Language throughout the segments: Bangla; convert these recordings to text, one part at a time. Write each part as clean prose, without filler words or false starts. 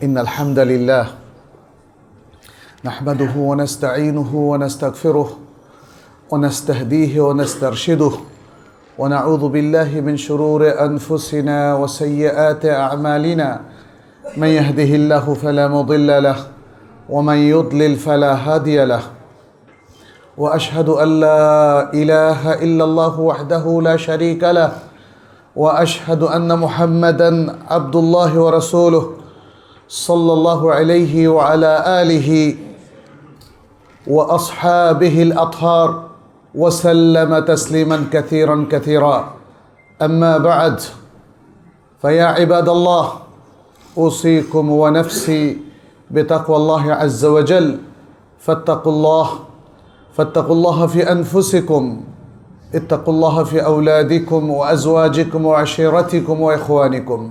إن الحمد لله نحمده ونستعينه ونستغفره ونستهديه ونسترشده ونعوذ بالله من شرور أنفسنا وسيئات أعمالنا من يهده الله فلا مضل له ومن يضلل فلا هادي له وأشهد أن لا إله إلا الله وحده لا شريك له وأشهد أن محمدًا عبد الله ورسوله صلى الله عليه وعلى آله وأصحابه الأطهار وسلم تسليمًا كثيرًا كثيرًا أما بعد فيا عباد الله أوصيكم ونفسي بتقوى الله عز وجل فاتقوا الله في أنفسكم اتقوا الله في أولادكم وأزواجكم وعشيرتكم وإخوانكم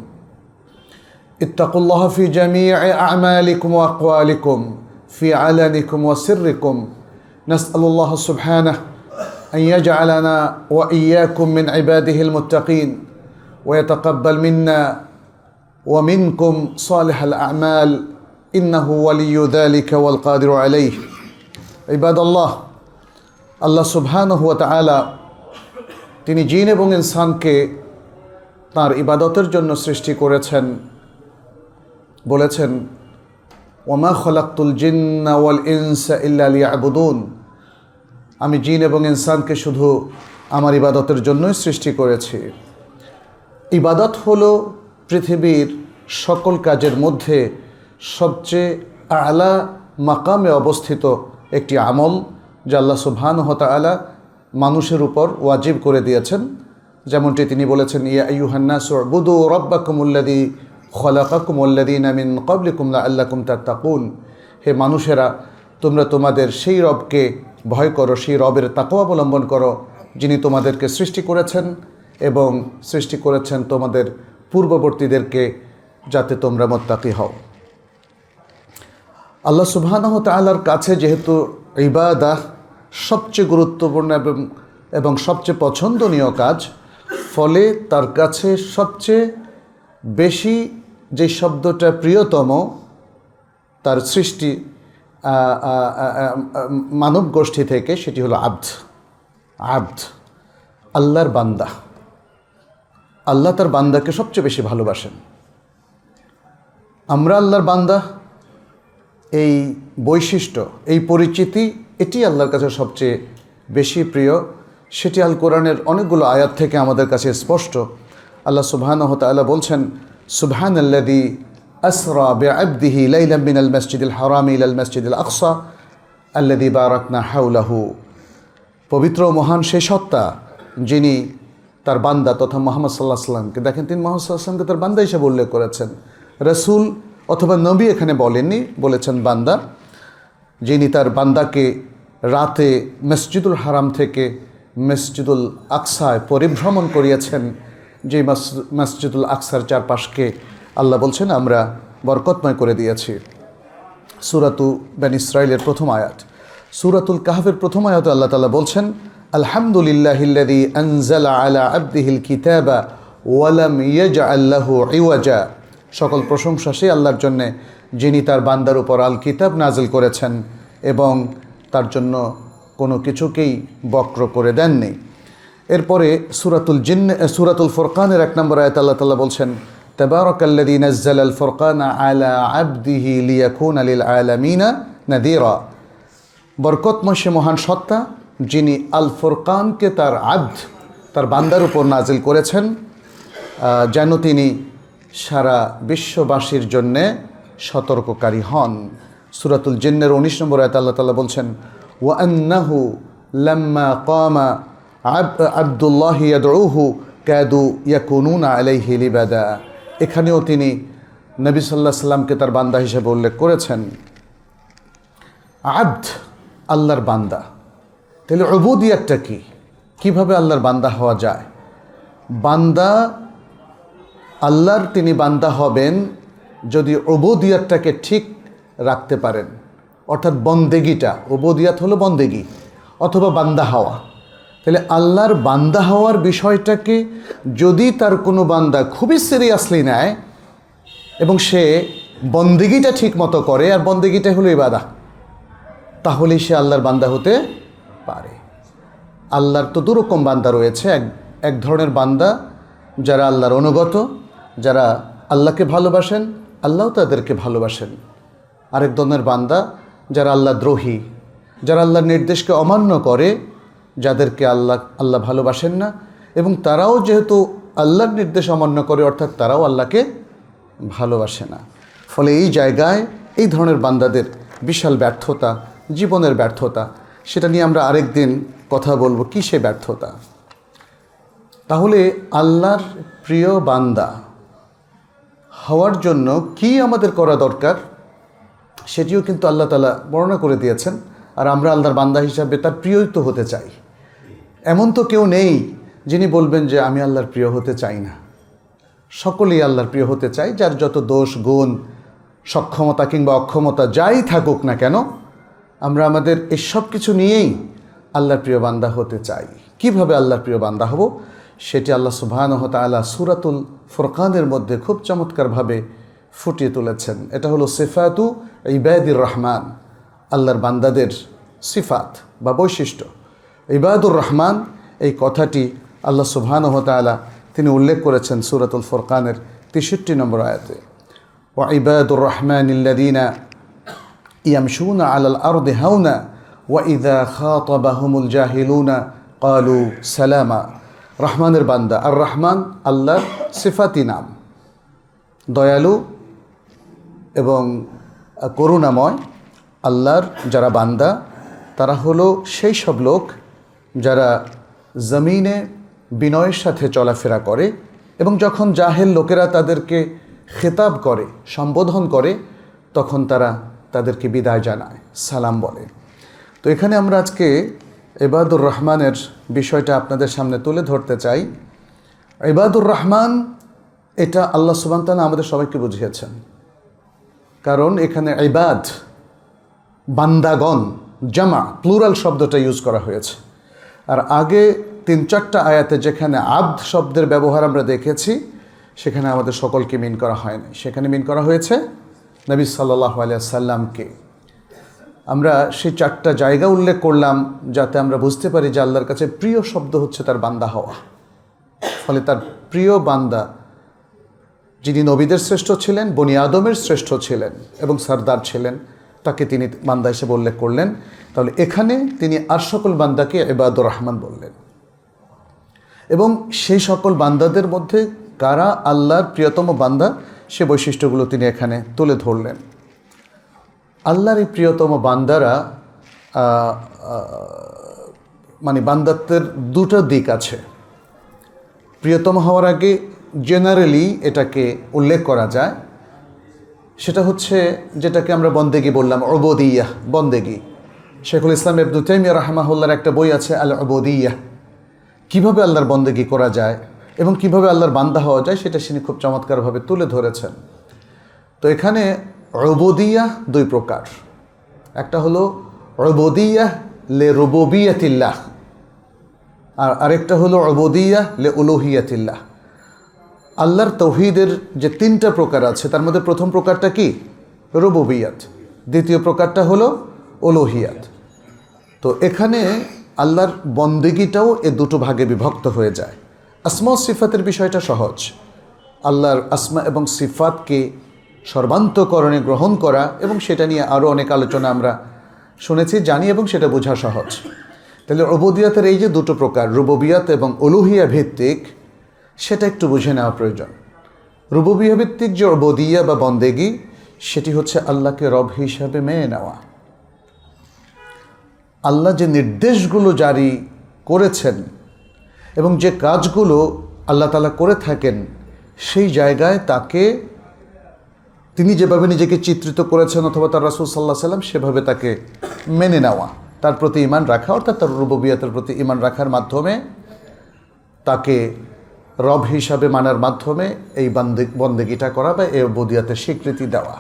اتقوا الله في جميع أعمالكم وأقوالكم في علنكم وسركم نسأل الله سبحانه أن يجعلنا وإياكم من عباده المتقين ويتقبل منا ومنكم صالح الأعمال إنه ولي ذلك والقادر عليه عباد الله আল্লাহ সুবহানাহু ওয়া তাআলা তিনি জিন এবং ইনসানকে তার ইবাদতের জন্য সৃষ্টি করেছেন। বলেছেন ওয়ামা খলাকতুল জিন্না ওয়াল ইনসা ইল্লা লিয়াবুদুন, আমি জিন এবং ইনসানকে শুধু আমার ইবাদতের জন্যই সৃষ্টি করেছি। ইবাদত হলো পৃথিবীর সকল কাজের মধ্যে সবচেয়ে আলা মাকামে অবস্থিত একটি আমল যা আল্লাহ সুবহানাহু ওয়া তাআলা মানুষের উপর ওয়াজিব করে দিয়েছেন। যেমনটি তিনি বলেছেন ইয়া আইয়ুহান নাসু উবুদু রাব্বাকুমুল্লাযী খালাকাকুমুল্লাযীনা মিন ক্বাবলিকুম লাআল্লাকুম তাত্তাকুন, হে মানুষেরা তোমরা তোমাদের সেই রবকে ভয় করো, সেই রবের তাকওয়া অবলম্বন করো যিনি তোমাদেরকে সৃষ্টি করেছেন এবং সৃষ্টি করেছেন তোমাদের পূর্ববর্তীদেরকে যাতে তোমরা মুত্তাকি হও। আল্লাহ সুবহানাহু ওয়া তাআলার কাছে যেহেতু ইবাদত সবচেয়ে গুরুত্বপূর্ণ এবং সবচেয়ে পছন্দনীয় কাজ, ফলে তার কাছে সবচেয়ে বেশি যে শব্দটা প্রিয়তম তার সৃষ্টি মানব গোষ্ঠী থেকে, সেটি হলো আব্দ, আল্লাহর বান্দা। আল্লাহ তার বান্দাকে সবচেয়ে বেশি ভালোবাসেন। আমরা আল্লাহর বান্দা, এই বৈশিষ্ট্য, এই পরিচিতি, এটি আল্লাহর কাছে সবচেয়ে বেশি প্রিয়। সেটি আল কোরআনের অনেকগুলো আয়াত থেকে আমাদের কাছে স্পষ্ট। আল্লাহ সুবহানাহু ওয়া তাআলা বলছেন সুবহানাল্লাযী আসরা বিআবদিহি লাইলাম মিনাল মাসজিদিল হারামি ইলাল মাসজিদিল আকসা আল্লাযী বারাকনা হাওলাহু, পবিত্র মহান সেই সত্তা যিনি তার বান্দা তথা মুহাম্মদ সাল্লাল্লাহু আলাইহি ওয়াসাল্লামকে, দেখেন তিনি মুহাম্মদ সাল্লাল্লাহু আলাইহি ওয়াসাল্লামকে তার বান্দা হিসেবে উল্লেখ করেছেন। রাসূল অথবা নবী এখানে বলেননি, বলেছেন বান্দা, যিনি তার বান্দাকে রাতে মসজিদুল হারাম থেকে মসজিদুল আকসায় পরিভ্রমণ করিয়েছেন, যে মসজিদুল আকসার চারপাশকে আল্লাহ বলছেন আমরা বরকতময় করে দিয়েছি। সূরাতু বনী ইসরাঈলের প্রথম আয়াত। সূরাতুল কাহফের প্রথম আয়াতে আল্লাহ তাআলা বলছেন আলহামদুলিল্লাহিল্লাযী আনজালা আলা আবদিহিল কিতাবা ওয়া লাম ইয়াজআল লাহু ইওয়াজা, সকল প্রশংসা সেই আল্লাহর জন্যে যিনি তার বান্দার উপর আল কিতাব নাজিল করেছেন এবং তার জন্য কোনো কিছুকেই বক্র করে দেননি। এরপরে সূরাতুল ফুরকানের 1 নম্বর আয়াতে আল্লাহ তাআলা বলছেন তাবারাকাল্লাযী নাযালাল ফুরকানা আলা আবদিহি লিয়াকুনা লিল আলামিনা নাযীরা, বরকতময় সে মহান সত্তা যিনি আল ফুরকানকে তার বান্দার উপর নাজিল করেছেন যেন তিনি সারা বিশ্ববাসীর জন্যে সতর্ককারী হন। সূরাতুল জিন্নের 19 নম্বর আয়াতে আল্লাহ তাআলা বলছেন ওয়া আন্নাহু লাম্মা কামা আবদুল্লাহি ইয়াদউহু কাদু ইয়াকুনুনা আলাইহি লিবাদা, এখানেও তিনি নবী সাল্লাল্লাহু আলাইহি সাল্লামকে তার বান্দা হিসেবে উল্লেখ করেছেন। আব্দ, আল্লাহর বান্দা। তাহলে উবুদিয়াতটা কি? কিভাবে আল্লাহর বান্দা হওয়া যায়? বান্দা আল্লাহর তিনি বান্দা হবেন যদি উবুদিয়াতটাকে ঠিক রাখতে পারেন, অর্থাৎ বন্দেগিটা, উবুদিয়াত হলো বন্দেগি অথবা বান্দা হওয়া। তাহলে আল্লাহর বান্দা হওয়ার বিষয়টাকে যদি তার কোনো বান্দা খুবই সিরিয়াসলি নেয় এবং সে বন্দেগীটা ঠিক মতো করে, আর বন্দেগীটা হলো ইবাদা, তাহলেই সে আল্লাহর বান্দা হতে পারে। আল্লাহর তো দুরকম বান্দা রয়েছে। এক ধরনের বান্দা যারা আল্লাহর অনুগত, যারা আল্লাহকে ভালোবাসেন, আল্লাহও তাদেরকে ভালোবাসেন। আরেক ধরনের বান্দা যারা আল্লাহ দ্রোহী, যারা আল্লাহর নির্দেশকে অমান্য করে, যাদেরকে আল্লাহ ভালোবাসেন না, এবং তারাও যেহেতু আল্লাহর নির্দেশ অমান্য করে, অর্থাৎ তারাও আল্লাহকে ভালোবাসে না। ফলে এই জায়গায় এই ধরনের বান্দাদের বিশাল ব্যর্থতা, জীবনের ব্যর্থতা, সেটা নিয়ে আমরা আরেক দিন কথা বলবো, কী সে ব্যর্থতা। তাহলে আল্লাহর প্রিয় বান্দা হওয়ার জন্য কি আমাদের করা দরকার, সেটিও কিন্তু আল্লাহ তাআলা বর্ণনা করে দিয়েছেন। আর আমরা আল্লাহর বান্দা হিসাবে তার প্রিয়ই তো হতে চাই। এমন তো কেউ নেই যিনি বলবেন যে আমি আল্লাহর প্রিয় হতে চাই না। সকলেই আল্লাহর প্রিয় হতে চাই, যার যত দোষ গুণ, সক্ষমতা কিংবা অক্ষমতা যাই থাকুক না কেন, আমরা আমাদের এই সব কিছু নিয়েই আল্লাহর প্রিয় বান্দা হতে চাই। কিভাবে আল্লাহর প্রিয় বান্দা হব, সেটি আল্লাহ সুবহানাহু ওয়া তাআলা সূরাতুল ফুরকানের মধ্যে খুব চমৎকারভাবে ফুটিয়ে তুলেছেন। এটা হলো সিফাতু ইবাদির রহমান, আল্লাহর বান্দাদের সিফাত বা বৈশিষ্ট্য। ইবাদুর রহমান এই কথাটি আল্লাহ সুবহানাহু ওয়া তাআলা তিনি উল্লেখ করেছেন সূরাতুল ফুরকানের ৬৩ নম্বর আয়াতে। ওয়া ইবাদুর রহমানিল্লাযীনা ইয়ামশুনা আলাল আরদি হাওনা ওয়া ইযা খাতাবাহুমুল জাহিলুনা ক্বালু সালামা। রহমানের বান্দা, আর রহমান আল্লাহর সিফাতি নাম, দয়ালু এবং করুণাময়। আল্লাহর যারা বান্দা তারা হলো সেই সব লোক যারা জমিনে বিনয়ের সাথে চলাফেরা করে, এবং যখন জাহেল লোকেরা তাদেরকে খেতাব করে, সম্বোধন করে, তখন তারা তাদেরকে বিদায় জানায়, সালাম বলে। তো এখানে আমরা আজকে ইবাদুর রহমানের বিষয়টা আপনাদের সামনে তুলে ধরতে চাই। ইবাদুর রহমান এটা আল্লাহ সুবহানাহু ওয়া তাআলা আমাদের সবাইকে বুঝিয়েছেন, কারণ এখানে ইবাদ, বান্দাগণ, জামা, প্লুরাল শব্দটা ইউজ করা হয়েছে। আর আগে ৩-৪টা আয়াতে যেখানে আবদ শব্দের ব্যবহার আমরা দেখেছি, সেখানে আমাদের সকলকে মিন করা হয়নি, সেখানে মিন করা হয়েছে নবী সাল্লাল্লাহু আলাইহি ওয়াসাল্লামকে। আমরা সেই 4টা জায়গা উল্লেখ করলাম যাতে আমরা বুঝতে পারি যে আল্লাহর কাছে প্রিয় শব্দ হচ্ছে তার বান্দা হওয়া। ফলে তার প্রিয় বান্দা, যিনি নবীদের শ্রেষ্ঠ ছিলেন, বনি আদমের শ্রেষ্ঠ ছিলেন এবং সরদার ছিলেন, তাকে তিনি বান্দা হিসেবে উল্লেখ করলেন। তাহলে এখানে তিনি আর সকল বান্দাকে ইবাদুর রহমান বললেন, এবং সেই সকল বান্দাদের মধ্যে কারা আল্লাহর প্রিয়তম বান্দা, সে বৈশিষ্ট্যগুলো তিনি এখানে তুলে ধরলেন। আল্লাহর এই প্রিয়তম বান্দারা, মানে বান্দাত্বের দুটো দিক আছে। প্রিয়তম হওয়ার আগে জেনারেলি এটাকে উল্লেখ করা যায়, সেটা হচ্ছে যেটাকে আমরা বন্দেগী বললাম, উবুদিয়্যাহ, বন্দেগী। শেখুল ইসলাম ইবনে তাইমিয়া রাহিমাহুল্লাহর একটা বই আছে আল উবুদিয়্যাহ, কীভাবে আল্লাহর বন্দেগী করা যায় এবং কিভাবে আল্লাহর বান্দা হওয়া যায়, সেটা তিনি খুব চমৎকারভাবে তুলে ধরেছেন। তো এখানে উবুদিয়্যাহ 2 প্রকার। একটা হলো উবুদিয়্যাহ লে রুবুবিয়্যাতিল্লাহ, আর আরেকটা হলো উবুদিয়্যাহ লে উলুহিয়্যাতিল্লাহ। আল্লাহর তাওহীদের যে 3টা প্রকার আছে, তার মধ্যে প্রথম প্রকারটা কি? রুবুবিয়্যাত। দ্বিতীয় প্রকারটা হলো উলুহিয়্যাত। তো এখানে আল্লাহর বন্দেগীটাও এই 2টো ভাগে বিভক্ত হয়ে যায়। আসমা ও সিফাতের বিষয়টা সহজ। আল্লাহর আসমা এবং সিফাতকে সর্বান্তকরণে গ্রহণ করা, এবং সেটা নিয়ে আরও অনেক আলোচনা আমরা শুনেছি, জানি, এবং সেটা বোঝা সহজ। তাহলে উবুদিয়্যাতের এই যে 2টো প্রকার, রুবুবিয়্যাত এবং উলুহিয়া ভিত্তিক, সেটা একটু বুঝে নেওয়া প্রয়োজন। রুবুবিয়্যাহ ভিত্তিক যে উবুদিয়্যাহ বা বন্দেগী, সেটি হচ্ছে আল্লাহকে রব হিসাবে মেনে নেওয়া। আল্লাহ যে নির্দেশগুলো জারি করেছেন এবং যে কাজগুলো আল্লাহ তাআলা করে থাকেন, সেই জায়গায় তাকে, তিনি যেভাবে নিজেকে চিত্রিত করেছেন অথবা তার রাসূল সাল্লাল্লাহু আলাইহি ওয়াসাল্লাম, সেভাবে তাকে মেনে নেওয়া, তার প্রতি ঈমান রাখা, অর্থাৎ তার রুবুবিয়্যাতের প্রতি ঈমান রাখার মাধ্যমে, তাকে রব হিসাবে মানার মাধ্যমে এই বন্দেগীটা করা বা এই উবুদিয়্যাতের স্বীকৃতি দেওয়া।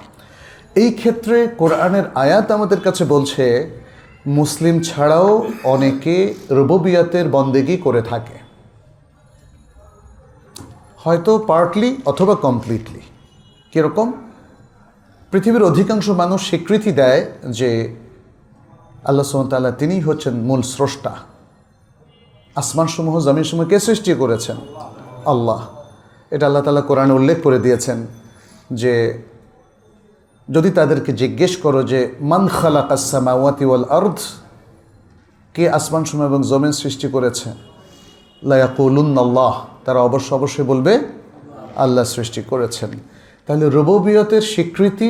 এই ক্ষেত্রে কোরআনের আয়াত আমাদের কাছে বলছে মুসলিম ছাড়াও অনেকে রুবুবিয়্যাতের বন্দেগী করে থাকে, হয়তো পার্টলি অথবা কমপ্লিটলি। কীরকম? পৃথিবীর অধিকাংশ মানুষ স্বীকৃতি দেয় যে আল্লাহ সুবহানাহু ওয়া তাআলা তিনিই হচ্ছেন মূল স্রষ্টা। আসমানসমূহ জমিনসমূহ কে সৃষ্টি করেছেন? আল্লাহ। এটা আল্লাহ তাআলা কোরআনে উল্লেখ করে দিয়েছেন যে যদি তাদেরকে জিজ্ঞেস করো যে মান খালাকাস সামাওয়াতি ওয়াল আরদ, কে আসমানসমূহ এবং জমিন সৃষ্টি করেছে, লা ইয়াকুলুন্নাল্লাহ, তারা অবশ্যই বলবে আল্লাহ সৃষ্টি করেছেন। তাহলে রুবুবিয়তের স্বীকৃতি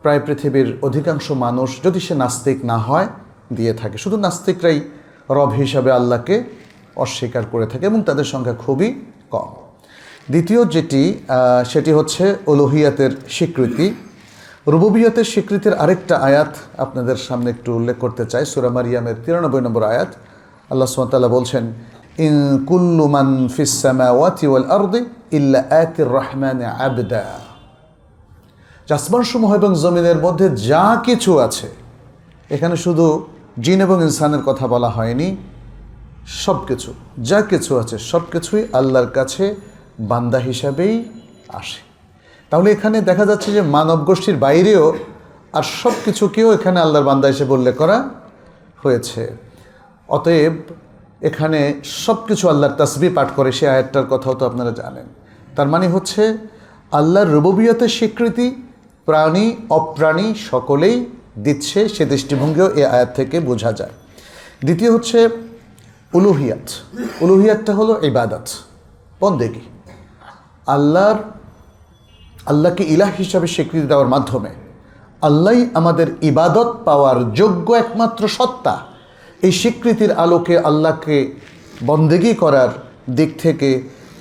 প্রায় পৃথিবীর অধিকাংশ মানুষ, যদি সে নাস্তিক না হয়, দিয়ে থাকে। শুধু নাস্তিকরাই রব হিসাবে আল্লাহকে অস্বীকার করে থাকে এবং তাদের সংখ্যা খুবই কম। দ্বিতীয় সেটি হচ্ছে উলুহিয়াতের স্বীকৃতি। রুবুবিয়তের স্বীকৃতির আরেকটা আয়াত আপনাদের সামনে একটু উল্লেখ করতে চাই। সূরা মারিয়ামের 93 নম্বর আয়াত। আল্লাহ সুবহানাহু ওয়া তাআলা বলছেন, ইন কুল্লু মান ফিস সামাওয়াতি ওয়াল আরদি ইল্লা আতির রহমানি আবদা। আসমানসমূহ এবং জমিনের মধ্যে যা কিছু আছে, এখানে শুধু জিন এবং ইনসানের কথা বলা হয়নি, সব কিছু, যা কিছু আছে সব কিছুই আল্লাহর কাছে বান্দা হিসাবেই আসে। তাহলে এখানে দেখা যাচ্ছে যে মানব গোষ্ঠীর বাইরেও আর সব কিছুকেও এখানে আল্লাহর বান্দা হিসেবে উল্লেখ করা হয়েছে। অতএব এখানে সব কিছু আল্লাহর তাসবিহ পাঠ করে, সে আয়াতটার কথাও তো আপনারা জানেন। তার মানে হচ্ছে আল্লাহর রুবুবিয়তের স্বীকৃতি প্রাণী অপ্রাণী সকলেই দিচ্ছে, সে দৃষ্টিভঙ্গিও এই আয়াত থেকে বোঝা যায়। দ্বিতীয় হচ্ছে উলুহিয়াত। উলুহিয়াতটা হলো ইবাদত, বন্দেগী। আল্লাহকে ইলাহ হিসাবে স্বীকৃতি দেওয়ার মাধ্যমে আল্লাহই আমাদের ইবাদত পাওয়ার যোগ্য একমাত্র সত্তা। এই স্বীকৃতির আলোকে আল্লাহকে বন্দেগী করার দিক থেকে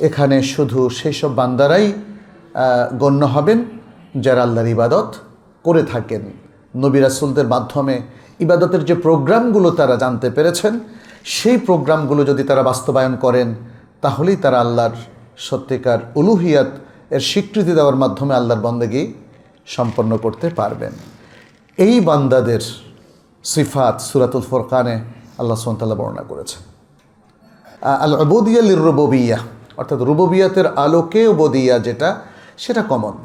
এখানে শুধু সেই সব বান্দারাই গণ্য হবেন যারা আল্লাহর ইবাদত করে থাকেন। নবী রাসূলদের মাধ্যমে ইবাদতের যে প্রোগ্রামগুলো তারা জানতে পেরেছেন, সেই প্রোগ্রামগুলো যদি তারা বাস্তবায়ন করেন, তাহলেই তারা আল্লাহর সত্যিকার উলুহিয়াত এর স্বীকৃতি দেওয়ার মাধ্যমে আল্লাহর বন্দেগী সম্পন্ন করতে পারবেন। এই বান্দাদের সিফাত সূরাতুল ফুরকানে আল্লাহ সুবহানাহু ওয়া তাআলা বর্ণনা করেছেন। আল উবুদিয়া লির রুবুবিয়্যা, অর্থাৎ রুবুবিয়তের আলোকে উবুদিয়া যেটা, সেটা কমন,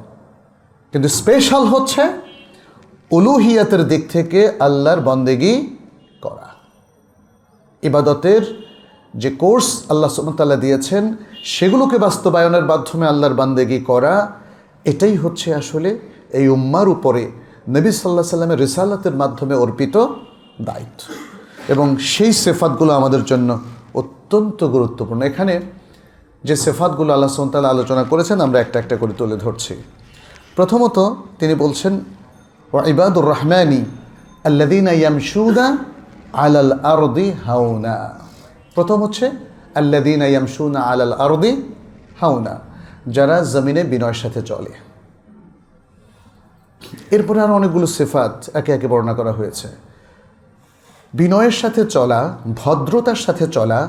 কিন্তু স্পেশাল হচ্ছে উলুহিয়াতের দিক থেকে আল্লাহর বন্দেগী করা। ইবাদতের যে কোর্স আল্লাহ সুবহানাহু ওয়া তাআলা দিয়েছেন, সেগুলোকে বাস্তবায়নের মাধ্যমে আল্লাহর বন্দেগী করা, এটাই হচ্ছে আসলে এই উম্মার উপরে নবী সাল্লাল্লাহু আলাইহি সাল্লামের রিসালাতের মাধ্যমে অর্পিত দায়িত্ব। এবং সেই সিফাতগুলো আমাদের জন্য অত্যন্ত গুরুত্বপূর্ণ। এখানে যে সিফাতগুলো আল্লাহ সুবহানাহু ওয়া তাআলা আলোচনা করেছেন, আমরা একটা একটা করে তুলে ধরছি। প্রথমত তিনি বলছেন, ওয়া ইবাদুর রহমানি আল্লাযীনা ইয়ামশুনা আলাল আরদি হাওনা। প্রথম হচ্ছে আল্লাযীনা ইয়ামশুনা আলাল আরদি হাওনা, যারা জমিনে বিনয়ের সাথে চলে। এরপরে আরও অনেকগুলো সিফাত একে একে বর্ণনা করা হয়েছে। বিনয়ের সাথে চলা, ভদ্রতার সাথে চলা,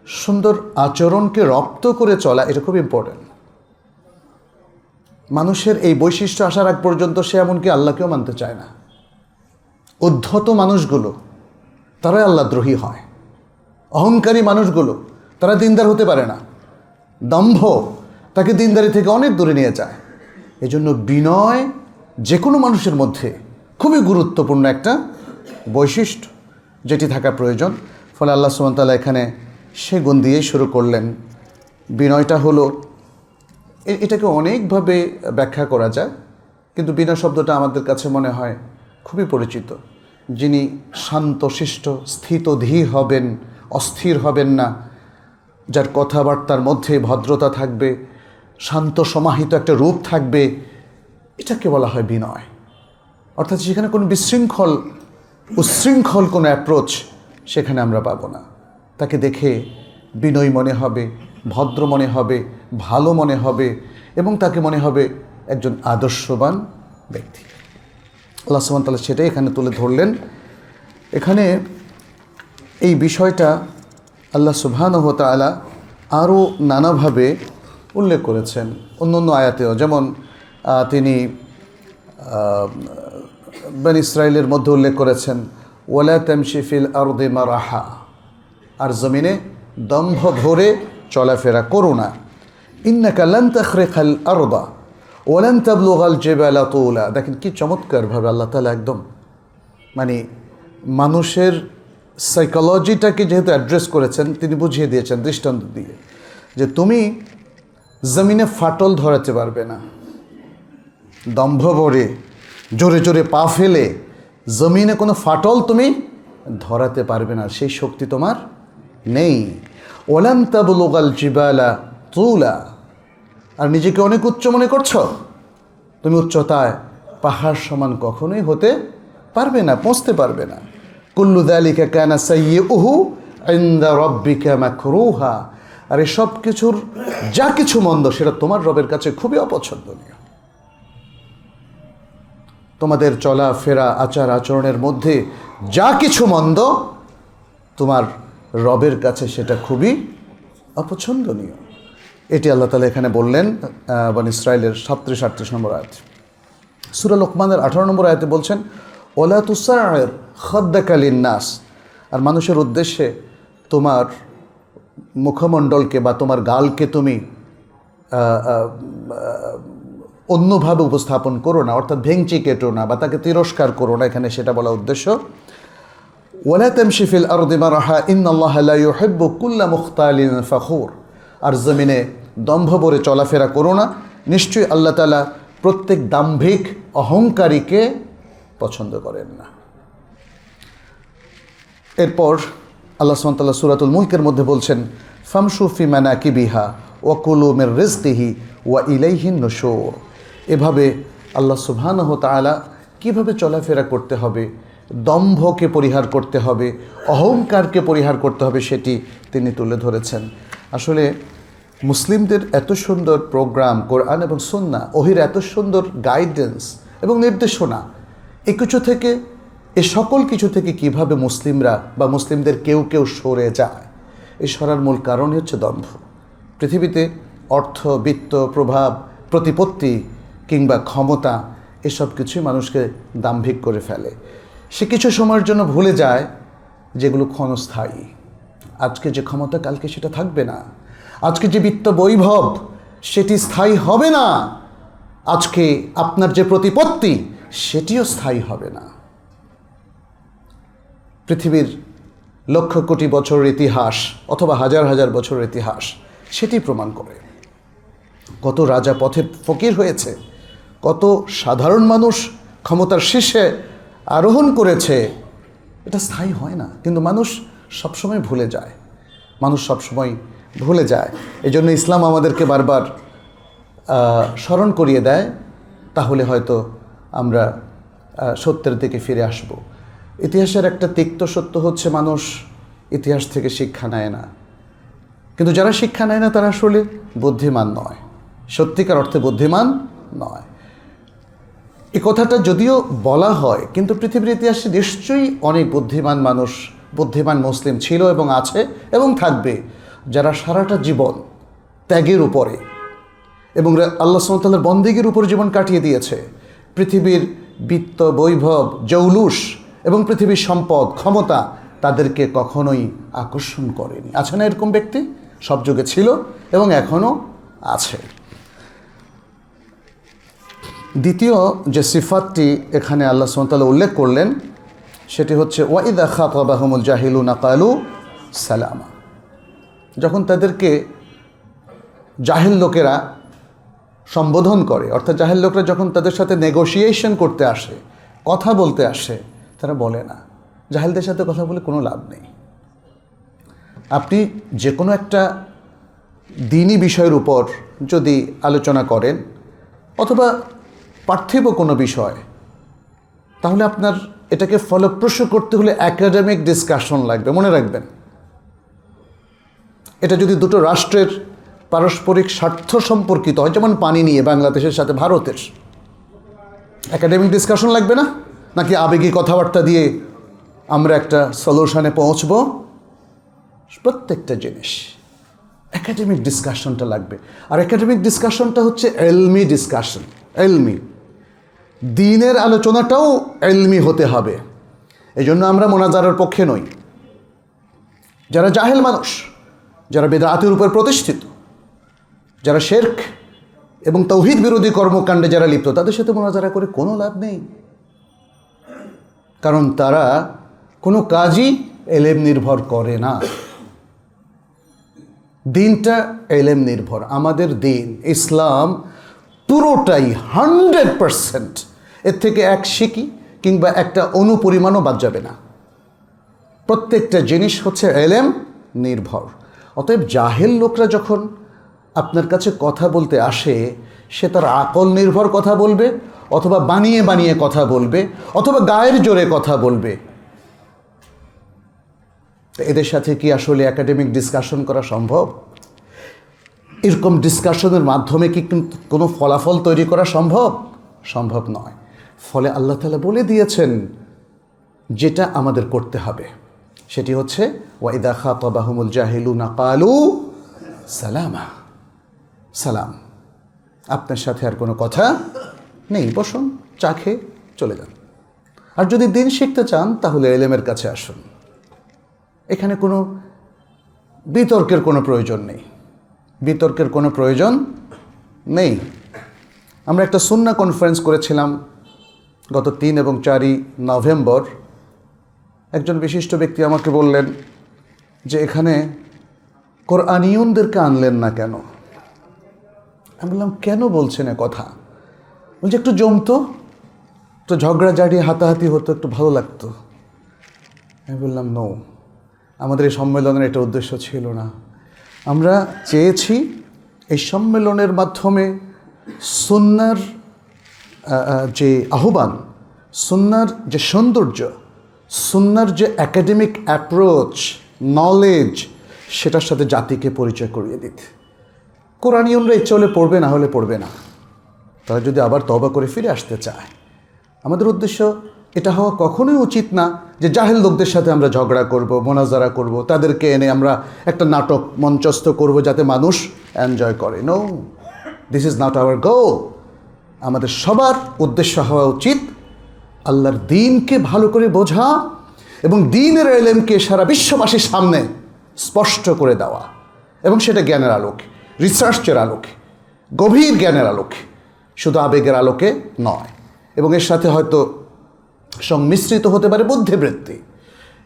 সুন্দর আচরণকে রপ্ত করে চলা, এটা খুব ইম্পর্টেন্ট। মানুষের এই বৈশিষ্ট্য আসার আগ পর্যন্ত সে এমনকি আল্লাহকেও মানতে চায় না। উদ্ধত মানুষগুলো তারাই আল্লাহদ্রোহী হয়। অহংকারী মানুষগুলো তারা দিনদার হতে পারে না। দম্ভ তাকে দিনদারি থেকে অনেক দূরে নিয়ে যায়। এজন্য বিনয় যে কোনো মানুষের মধ্যে খুবই গুরুত্বপূর্ণ একটা বৈশিষ্ট্য, যেটি থাকা প্রয়োজন। ফলে আল্লাহ সুবহানাহু ওয়া তাআলা এখানে সে গুণ দিয়েই শুরু করলেন। বিনয়টা হলো, এটাকে অনেকভাবে ব্যাখ্যা করা যায়, কিন্তু বিনয় শব্দটা আমাদের কাছে মনে হয় খুবই পরিচিত। যিনি শান্তশিষ্ট, স্থিতধী হবেন, অস্থির হবেন না, যার কথাবার্তার মধ্যে ভদ্রতা থাকবে, শান্ত সমাহিত একটা রূপ থাকবে, এটাকে বলা হয় বিনয়। অর্থাৎ সেখানে কোনো বিশৃঙ্খল উচ্ছৃঙ্খল কোনো অ্যাপ্রোচ সেখানে আমরা পাবো না। তাকে দেখে বিনয়ী মনে হবে, ভদ্র মনে হবে, ভালো মনে হবে, এবং তাকে মনে হবে একজন আদর্শবান ব্যক্তি। আল্লাহ সুবহানাহু ওয়া তাআলা সেটাই এখানে তুলে ধরলেন। এখানে এই বিষয়টা আল্লাহ সুবহানাহু ওয়া তাআলা আরও নানাভাবে উল্লেখ করেছেন অন্য আয়াতেও। যেমন তিনি বনী ইসরাইলের মধ্যে উল্লেখ করেছেন, ওয়ালা তামশি ফিল আরদি মারাহা, আর জমিনে দম্ভ ভরে চলাফেরা করো না। ইন্নাকা লান তাখরিকাল আরদা ওয়ালান তাবলুগাল জিবালা তুলা। দেখেন কি চমৎকারভাবে আল্লাহ তাআলা একদম মানে মানুষের সাইকোলজিটাকে যেহেতু অ্যাড্রেস করেছেন, তিনি বুঝিয়ে দিয়েছেন দৃষ্টান্ত দিয়ে যে তুমি জমিনে ফাটল ধরাতে পারবে না, দম্ভ ভরে জোরে জোরে পা ফেলে জমিনে কোনো ফাটল তুমি ধরাতে পারবে না, সেই শক্তি তোমার নেই। ওয়ালান তাবলুগাল জিবালা তুলা। আর নিজেকে অনেক উচ্চ মনে করছো, তুমি উচ্চতায় পাহাড় সমান কখনোই হতে পারবে না, পৌঁছতে পারবে না। কুল্লু যালিকা কানা সাইয়্যুহু ইনদা রাব্বিকা মাকরুহা। আর এই সব কিছুর যা কিছু মন্দ সেটা তোমার রবের কাছে খুবই অপছন্দনীয়। তোমাদের চলা ফেরা আচার আচরণের মধ্যে যা কিছু মন্দ তোমার রবের কাছে সেটা খুবই অপছন্দনীয়। এটি আল্লাহ তাআলা এখানে বললেন বনী ইসরাইলের 37-38 নম্বর আয়াত। সূরা লোকমানের 18 নম্বর আয়াতে বলছেন ওয়ালা তুসাইর খাদ্দাকা লিন্নাস। আর মানুষের উদ্দেশ্যে তোমার মুখমণ্ডলকে বা তোমার গালকে তুমি অন্যভাবে উপস্থাপন করো না, অর্থাৎ ভেঙচি কেটো না বা তাকে তিরস্কার করো না, এখানে সেটা বলা উদ্দেশ্য। ওয়ালা তামশি ফিল আরদি মারহা ইন্নাল্লাহা লা ইউহিব্বু কুল্লা মুখতালিন ফখুর। আর জমিনে দম্ভ ভরে চলাফেরা করো না, নিশ্চয়ই আল্লাহ তাআলা প্রত্যেক দাম্ভিক অহংকারীকে পছন্দ করেন না। এরপর আল্লাহ সুবহানাহু ওয়া তাআলা সূরাতুল মুলকের মধ্যে বলছেন ফামশু ফি মানাকিবিহা ওয়া কুলু মির রিজকিহি ওয়া ইলাইহিন নুশুর। এভাবে আল্লাহ সুবহানাহু ওয়া তাআলা কীভাবে চলাফেরা করতে হবে, দম্ভকে পরিহার করতে হবে, অহংকারকে পরিহার করতে হবে, সেটি তিনি তুলে ধরেছেন। আসলে মুসলিমদের এত সুন্দর প্রোগ্রাম, কোরআন এবং সুন্নাহ, ওহির এত সুন্দর গাইডেন্স এবং নির্দেশনা, এ সকল কিছু থেকে কিভাবে মুসলিমরা বা মুসলিমদের কেউ কেউ সরে যায়, এই সরার মূল কারণই হচ্ছে দম্ভ। পৃথিবীতে অর্থ, বিত্ত, প্রভাব, প্রতিপত্তি কিংবা ক্ষমতা এসব কিছুই মানুষকে দাম্ভিক করে ফেলে। সে কিছু সময়ের জন্য ভুলে যায় যেগুলো ক্ষণস্থায়ী। আজকে যে ক্ষমতা কালকে সেটা থাকবে না, আজকে যে বিত্ত বৈভব সেটি স্থায়ী হবে না, আজকে আপনার যে প্রতিপত্তি সেটিও স্থায়ী হবে না। পৃথিবীর লক্ষ কোটি বছরের ইতিহাস অথবা হাজার হাজার বছরের ইতিহাস সেটি প্রমাণ করে। কত রাজা পথে ফকির হয়েছে, কত সাধারণ মানুষ ক্ষমতার শীর্ষে আরোহণ করেছে, এটা স্থায়ী হয় না। কিন্তু মানুষ সবসময় ভুলে যায়, এই জন্য ইসলাম আমাদেরকে বারবার স্মরণ করিয়ে দেয়, তাহলে হয়তো আমরা সত্যের দিকে ফিরে আসব। ইতিহাসের একটা তিক্ত সত্য হচ্ছে মানুষ ইতিহাস থেকে শিক্ষা নেয় না। কিন্তু যারা শিক্ষা নেয় না তারা আসলে বুদ্ধিমান নয়, সত্যিকার অর্থে বুদ্ধিমান নয়। এই কথাটা যদিও বলা হয়, কিন্তু পৃথিবীর ইতিহাসে নিশ্চয়ই অনেক বুদ্ধিমান মানুষ, বুদ্ধিমান মুসলিম ছিল এবং আছে এবং থাকবে, যারা সারাটা জীবন ত্যাগের উপরে এবং আল্লাহ সুবহানাহু ওয়া তাআলার বন্দেগীর উপর জীবন কাটিয়ে দিয়েছে। পৃথিবীর বিত্ত, বৈভব, জৌলুস এবং পৃথিবীর সম্পদ, ক্ষমতা তাদেরকে কখনোই আকর্ষণ করেনি। আছে না এরকম ব্যক্তি? সব যুগে ছিল এবং এখনও আছে। দ্বিতীয় যে সিফাতটি এখানে আল্লাহ সুবহানাহু ওয়া তাআলা উল্লেখ করলেন সেটি হচ্ছে ওয়াইদা খাতাবাহুমুল জাহিলুনা ক্বালু সালামা। যখন তাদেরকে জাহেল লোকেরা সম্বোধন করে, অর্থাৎ জাহেল লোকরা যখন তাদের সাথে নেগোশিয়েশন করতে আসে, কথা বলতে আসে, তারা বলে না। জাহেলদের সাথে কথা বলে কোনো লাভ নেই। আপনি যে কোনো একটা দ্বীনি বিষয়ের উপর যদি আলোচনা করেন অথবা পার্থিব কোনো বিষয়, তাহলে আপনার এটাকে ফলপ্রসূ করতে হলে একাডেমিক ডিসকাশন লাগবে। মনে রাখবেন, এটা যদি দুটো রাষ্ট্রের পারস্পরিক স্বার্থ সম্পর্কিত হয়, যেমন পানি নিয়ে বাংলাদেশের সাথে ভারতের, একাডেমিক ডিসকাশন লাগবে না? নাকি আবেগী কথাবার্তা দিয়ে আমরা একটা সলিউশনে পৌঁছব? প্রত্যেকটা জিনিস একাডেমিক ডিসকাশনটা লাগবে। আর একাডেমিক ডিসকাশনটা হচ্ছে এলমি ডিসকাশন। এলমি দ্বীনের আলোচনাটাও এলমি হতে হবে। এই জন্য আমরা মোনাজারার পক্ষে নই। যারা জাহেল মানুষ, যারা বেদাতের উপর প্রতিষ্ঠিত, যারা শিরক এবং তাওহীদ বিরোধী কর্মকাণ্ডে যারা লিপ্ত তাদের সাথে মোনাজারা করে কোনো লাভ নেই, কারণ তারা কোনো কাজই এলেম নির্ভর করে না। দিনটা এলেম নির্ভর। আমাদের দিন ইসলাম পুরোটাই 100%, এর থেকে এক শিকি কিংবা একটা অনুপরিমাণও বাদ যাবে না। প্রত্যেকটা জিনিস হচ্ছে এলেম নির্ভর। অতএব জাহেল লোকরা যখন আপনার কাছে কথা বলতে আসে, সে তার আকল নির্ভর কথা বলবে, অথবা বানিয়ে বানিয়ে কথা বলবে, অথবা গায়ের জোরে কথা বলবে। এদের সাথে কি আসলে একাডেমিক ডিসকাশন করা সম্ভব? এরকম ডিসকাশনের মাধ্যমে কি কোনো ফলাফল তৈরি করা সম্ভব? সম্ভব নয়। ফলে আল্লাহ তাআলা বলে দিয়েছেন যেটা আমাদের করতে হবে, সেটি হচ্ছে ওয়াইদা খাতাবাহুমুল জাহিলুনা ক্বালু সালামা। সালাম, আপনার সাথে আর কোনো কথা নেই, বসুন, চা খেয়ে চলে যান। আর যদি দিন শিখতে চান তাহলে এলেমের কাছে আসুন। এখানে কোনো বিতর্কের কোনো প্রয়োজন নেই, বিতর্কের কোনো প্রয়োজন নেই। আমরা একটা সুন্নাহ কনফারেন্স করেছিলাম গত 3 এবং 4 নভেম্বর। একজন বিশিষ্ট ব্যক্তি আমাকে বললেন যে এখানে কোরআনিয়নদেরকে আনলেন না কেন? আমি বললাম, কেন বলছেন কথা? বলছে একটু জমতো, একটু ঝগড়াঝাড়ি হাতাহাতি হতো, একটু ভালো লাগতো। আমি বললাম, নো, আমাদের এই সম্মেলনের এটা উদ্দেশ্য ছিল না। আমরা চেয়েছি এই সম্মেলনের মাধ্যমে সুন্নাহর যে আহ্বান, সুন্নাহর যে সৌন্দর্য, সুন্নাহর যে একাডেমিক অ্যাপ্রোচ, নলেজ, সেটার সাথে জাতিকে পরিচয় করিয়ে দিতে। কোরআনিয়নরা ইচ্ছে হলে পড়বে, না হলে পড়বে না। তারা যদি আবার তওবা করে ফিরে আসতে চায়। আমাদের উদ্দেশ্য এটা হওয়া কখনোই উচিত না যে জাহেল লোকদের সাথে আমরা ঝগড়া করব, মোনাজারা করব, তাদেরকে এনে আমরা একটা নাটক মঞ্চস্থ করব যাতে মানুষ এনজয় করে। No, this is not our goal. আমাদের সবার উদ্দেশ্য হওয়া উচিত আল্লাহর দ্বীনকে ভালো করে বোঝা এবং দ্বীনের ইলমকে সারা বিশ্ববাসীর সামনে স্পষ্ট করে দেওয়া, এবং সেটা জ্ঞানের আলোকে, রিসার্চের আলোকে, গভীর জ্ঞানের আলোকে, শুধু আবেগের আলোকে নয়। এবং এর সাথে হয়তো সংমিশ্রিত হতে পারে বুদ্ধিবৃত্তি।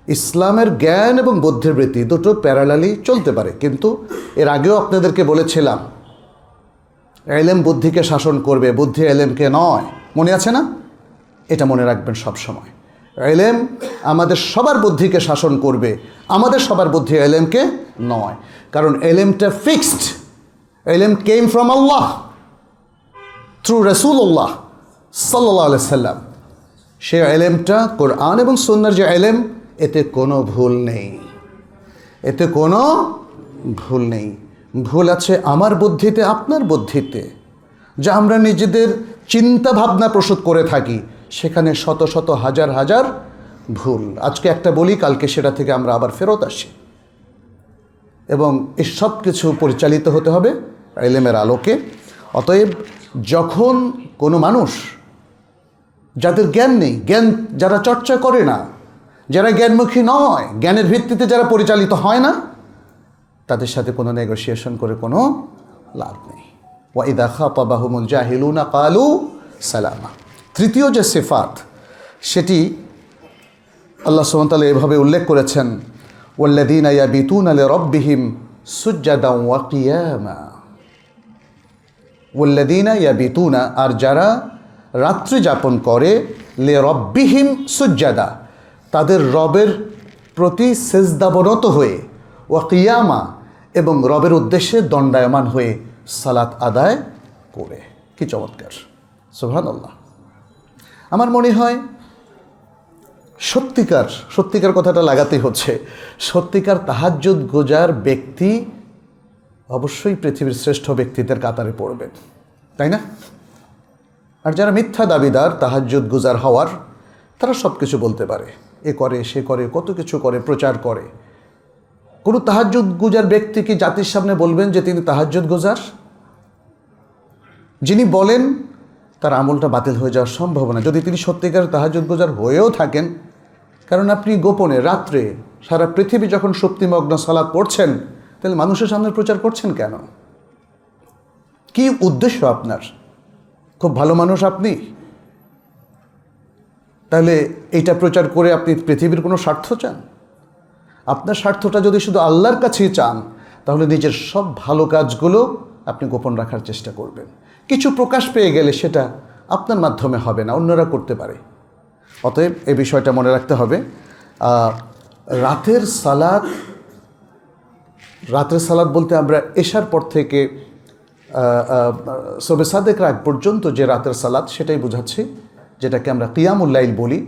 ইসলামের জ্ঞান এবং বুদ্ধিবৃত্তি দুটো প্যারালালি চলতে পারে। কিন্তু এর আগেও আপনাদেরকে বলেছিলাম, ইলম বুদ্ধিকে শাসন করবে, বুদ্ধি ইলমকে নয়। মনে আছে না? এটা মনে রাখবেন সব সময়। ইলম আমাদের সবার বুদ্ধিকে শাসন করবে, আমাদের সবার বুদ্ধি ইলমকে নয়। কারণ ইলমটা ফিক্সড। ইলম কেম ফ্রম আল্লাহ থ্রু রাসূলুল্লাহ সাল্লাল্লাহু আলাইহি সাল্লাম। সে ইলমটা কোরআন এবং সুন্নাহর যে ইলম, এতে কোনো ভুল নেই, এতে কোনো ভুল নেই। ভুল আছে আমার বুদ্ধিতে, আপনার বুদ্ধিতে, যা আমরা নিজেদের চিন্তা ভাবনা প্রস্তুত করে থাকি, সেখানে শত শত হাজার হাজার ভুল। আজকে একটা বলি, কালকে সেটা থেকে আমরা আবার ফেরত আসি। এবং এই সব কিছু পরিচালিত হতে হবে ইলমের আলোকে। অতএব যখন কোনো মানুষ, যাদের জ্ঞান নেই, জ্ঞান যারা চর্চা করে না, যারা জ্ঞানমুখী নয়, জ্ঞানের ভিত্তিতে যারা পরিচালিত হয় না, তাদের সাথে কোনো নেগোসিয়েশন করে কোনো লাভ নেই। ওয়াইদা খাতাবাহুমুল জাহিলুনা ক্বালু সালামা। তৃতীয় যে সিফাত, সেটি আল্লাহ সুবহানাহু ওয়া তাআলা এভাবে উল্লেখ করেছেন, ওয়াল্লাযীনা ইয়াবিতুনা লিরাব্বিহিম সুজদান ওয়া কিয়ামা। ওয়াল্লাযীনা ইয়াবিতুনা, আর যারা রাত্রি যাপন করে, লিরাব্বিহিম সুজদা, তাদের রবের প্রতি সিজদাবরত হয়ে, ওয়া কিয়ামা, এবং রবের উদ্দেশ্যে দণ্ডায়মান হয়ে সালাত আদায় করে। কি চমৎকার! সুবহানাল্লাহ। আমার মনে হয় সত্যিকার কথাটা লাগাতেই হচ্ছে, সত্যিকার তাহাজ্জুদ গুজার ব্যক্তি অবশ্যই পৃথিবীর শ্রেষ্ঠ ব্যক্তিদের কাতারে পড়বেন, তাই না? আর যারা মিথ্যা দাবিদার তাহাজ্জুদ গুজার হওয়ার, তারা সব কিছু বলতে পারে, এ করে সে করে, কত কিছু করে, প্রচার করে। কোনো তাহাজ্জুদ গুজার ব্যক্তি কি জাতির সামনে বলবেন যে তিনি তাহাজ্জুদ গুজার? যিনি বলেন তার আমলটা বাতিল হয়ে যাওয়ার সম্ভাবনা, যদি তিনি সত্যিকার তাহাজ্জুদ গুজার হয়েও থাকেন। কারণ আপনি গোপনে রাত্রে সারা পৃথিবী যখন সুপ্তিমগ্ন সালাত পড়ছেন, তাহলে মানুষের সামনে প্রচার করছেন কেন? কি উদ্দেশ্য আপনার? খুব ভালো মানুষ আপনি? তাহলে এইটা প্রচার করে আপনি পৃথিবীর কোনো স্বার্থ চান? আপনার স্বার্থটা যদি শুধু আল্লাহর কাছেই চান, তাহলে নিজের সব ভালো কাজগুলো আপনি গোপন রাখার চেষ্টা করবেন। কিছু প্রকাশ পেয়ে গেলে সেটা আপনার মাধ্যমে হবে না, অন্যরা করতে পারে। অতএব এই বিষয়টা মনে রাখতে হবে। রাতের সালাত বলতে আমরা এশার পর থেকে সবে সাদেকের আগ পর্যন্ত যে রাতের সালাত, সেটাই বোঝাচ্ছি, যেটাকে আমরা কিয়ামুল লাইল বলি।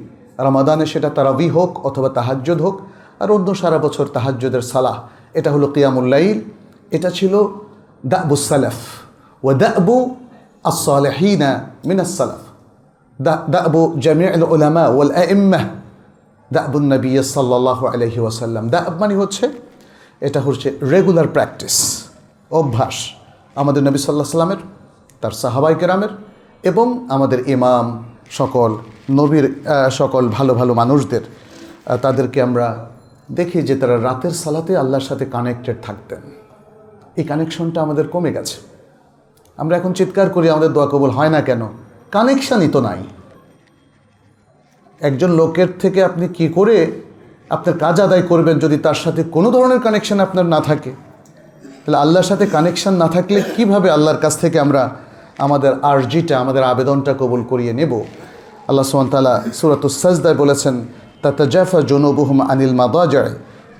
রমাদানে সেটা তারাবি হোক অথবা তাহাজ্জুদ হোক, আর অন্য সারা বছর তাহাজ্জুদের সালাহ, এটা হলো কিয়ামুল লাইল। এটা ছিল দাবুস সালাফ ওয়া দাবু আস-সালিহিনা মিনাস সালাফ, দাবু জামিউল উলামা ওয়াল আইম্মাহ, দাবুন নবী সাল্লাল্লাহু আলাইহি ওয়াসাল্লাম। দাব মানে হচ্ছে, এটা হচ্ছে রেগুলার প্র্যাকটিস, অভ্যাস আমাদের নবী সাল্লাল্লাহু আলাইহি সাল্লামের, তার সাহাবায়ে কেরামের এবং আমাদের ইমাম সকল নবীর সকল ভালো ভালো মানুষদের। তাদেরকে আমরা দেখি যে তারা রাতের সালাতে আল্লাহর সাথে কানেক্টেড থাকতেন। এই কানেকশনটা আমাদের কমে গেছে। আমরা এখন চিৎকার করি আমাদের দোয়া কবুল হয় না কেন? কানেকশানই তো নাই। একজন লোকের থেকে আপনি কি করে আপনার কাজ আদায় করবেন যদি তার সাথে কোনো ধরনের কানেকশান আপনার না থাকে? তাহলে আল্লাহর সাথে কানেকশান না থাকলে কিভাবে আল্লাহর কাছ থেকে আমরা আমাদের আরজিটা, আমাদের আবেদনটা কবুল করিয়ে নেব? আল্লাহ সুবহানাহু ওয়া তাআলা সূরাতুস সাজদায় বলেছেন, তাতাজাফা জুনুবুহুম আনিল মাদাজি'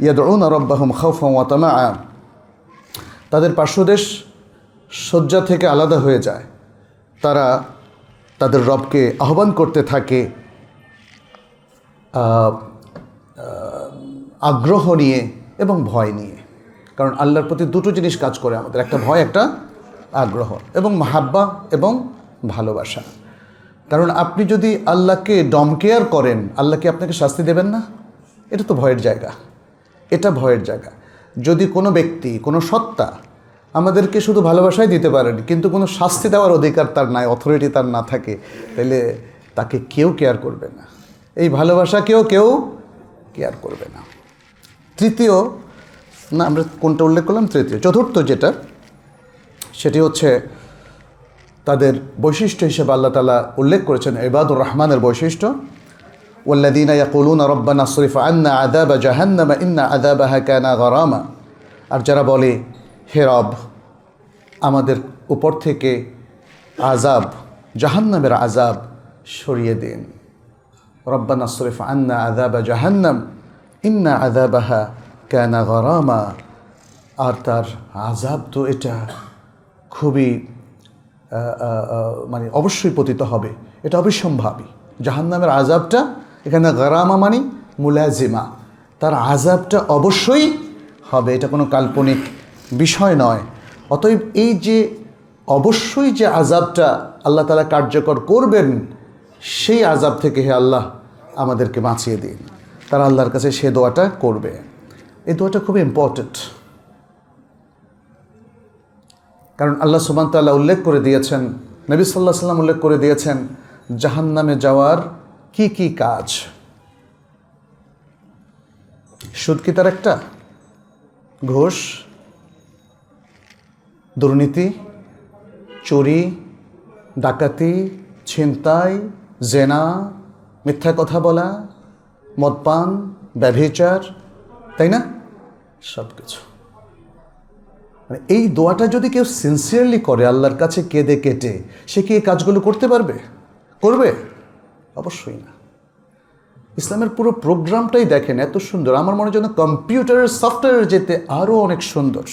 ইয়াদউনা রাব্বাহুম খাওফান ওয়া তামাআ। তাদের পার্শ্বদেশ শয্যা থেকে আলাদা হয়ে যায়, তারা তাদের রবকে আহ্বান করতে থাকে আগ্রহ নিয়ে এবং ভয় নিয়ে। কারণ আল্লাহর প্রতি দুটো জিনিস কাজ করে আমাদের, একটা ভয়, একটা আগ্রহ, এবং মাহাব্বা এবং ভালোবাসা। কারণ আপনি যদি আল্লাহকে ডমকেয়ার করেন, আল্লাহ কি আপনাকে শাস্তি দেবেন না? এটা তো ভয়ের জায়গা, এটা ভয়ের জায়গা। যদি কোনো ব্যক্তি, কোনো সত্তা আমাদেরকে শুধু ভালোবাসাই দিতে পারেন, কিন্তু কোনো শাস্তি দেওয়ার অধিকার তার নাই, অথরিটি তার না থাকে, তাহলে তাকে কেউ কেয়ার করবে না। এই ভালোবাসাকেও কেউ কেয়ার করবে না। তৃতীয়, না আমরা কোনটা উল্লেখ করলাম? তৃতীয়। চতুর্থ যেটা, সেটি হচ্ছে তাদের বৈশিষ্ট্য হিসেবে আল্লাহ তাআলা উল্লেখ করেছেন ইবাদুর রহমানের বৈশিষ্ট্য, ওয়াল্লাযীনা ইয়াকুলুনা রাব্বানা আসরিফ আন্না আযাবা জাহান্নাম ইন্না আযাবাহা কানা গরামা। আর যারা বলে, হে রব, আমাদের উপর থেকে আযাব, জাহান্নামের আযাব সরিয়ে দিন। রব্বানা আসরিফ আন্না আযাবা জাহান্নাম ইন্না আযাবাহা কানা গরামা। আর তার আযাব তো এটা খুবই মানে অবশ্যই পতিত হবে, এটা অবিসম্ভাবী। জাহান্নামের আযাবটা, এখানে গরামা মানে মুলাজিমা, তার আযাবটা অবশ্যই হবে, এটা কোনো কাল্পনিক বিষয় নয়। অতএব এই যে অবশ্যই যে আযাবটা আল্লাহ তাআলা কার্যকর করবেন, সেই আযাব থেকে হে আল্লাহ আমাদেরকে বাঁচিয়ে দিন, তারা আল্লাহর কাছে সে দোয়াটা করবে। এই দোয়াটা খুবই ইম্পর্ট্যান্ট, কারণ আল্লাহ সুবহানাহু ওয়া তাআলা উল্লেখ করে দিয়েছেন, নবী সাল্লাল্লাহু আলাইহি ওয়াসাল্লাম উল্লেখ করে দিয়েছেন জাহান্নামে যাওয়ার কি কি কাজ। সুদ কি তার একটা? ঘুষ, দুর্নীতি, চুরি, ডাকাতি, ছিনতাই, জেনা, মিথ্যা কথা বলা, মদপান, ব্যভিচার, তাই না? সব কিছু। মানে এই দোয়াটা যদি কেউ সিনসিয়ারলি করে, আল্লাহর কাছে কেঁদে কেটে, সে কি এই কাজগুলো করতে পারবে? করবে? অবশ্যই না। ইসলামের পুরো প্রোগ্রামটাই দেখেন, এত সুন্দর। আমার মনে হয় যেন কম্পিউটারের সফটওয়্যার যেতে আরও অনেক সুন্দর।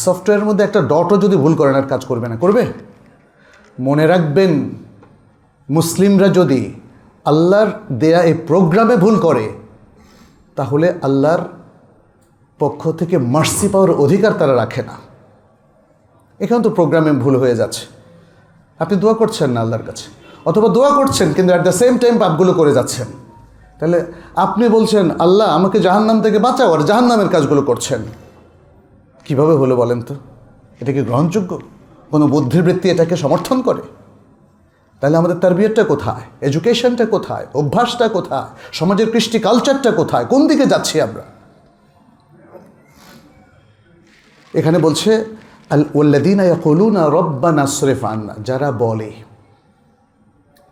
সফটওয়্যারের মধ্যে একটা ডটও যদি ভুল করেন, আর কাজ করবে না। করবে? মনে রাখবেন, মুসলিমরা যদি আল্লাহর দেয়া এই প্রোগ্রামে ভুল করে, তাহলে আল্লাহর পক্ষ থেকে মার্সি পাওয়ার অধিকার তারা রাখে না। এখানে তো প্রোগ্রামে ভুল হয়ে যাচ্ছে, আপনি দোয়া করছেন না আল্লাহর কাছে, অথবা দোয়া করছেন কিন্তু অ্যাট দ্য সেম টাইম পাপগুলো করে যাচ্ছেন। তাহলে আপনি বলছেন আল্লাহ আমাকে জাহান্নাম থেকে বাঁচাও, আর জাহান্নামের কাজগুলো করছেন। কিভাবে হলো বলেন তো? এটা কি গ্রহণযোগ্য? কোনো বুদ্ধিবৃত্তি এটাকে সমর্থন করে? তাহলে আমাদের তারবিয়তটা কোথায়? এডুকেশনটা কোথায়? অভ্যাসটা কোথায়? সমাজের কৃষ্টি কালচারটা কোথায়? কোন দিকে যাচ্ছি আমরা? এখানে বলছে ওয়াল্লাযীনা ইয়াকুলুনা রব্বানা আসরিফ আন্না, যারা বলে,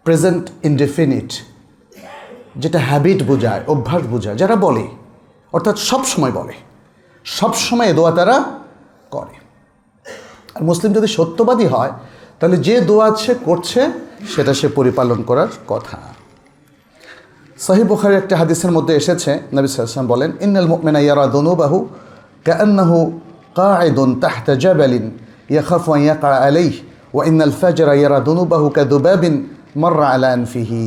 প্রেজেন্ট ইনডেফিনিট, যেটা হ্যাবিট বোঝায়, অভ্যাস বোঝায়, যারা বলে অর্থাৎ সব সময় বলে, সব সময় দোয়া তারা করে। আর মুসলিম যদি সত্যবাদী হয় তাহলে যে দোয়া সে করছে সেটা সে পরিপালন করার কথা। সহিহ বুখারীর একটা হাদিসের মধ্যে এসেছে, নবী সাল্লাল্লাহু আলাইহি ওয়াসাল্লাম বলেন, ইন্নাল মুমিনা ইয়ারা যুনুবাহু কাআন্নাহু কাঈদুন তাহতা জাবালিন ইয়াখাফু আন ইয়াকা আলাইহি ওয়া ইন্নাল ফাজরা ইয়ারা যুনুবাহু কাযুবাবিন মাররা আলা আনফিহি।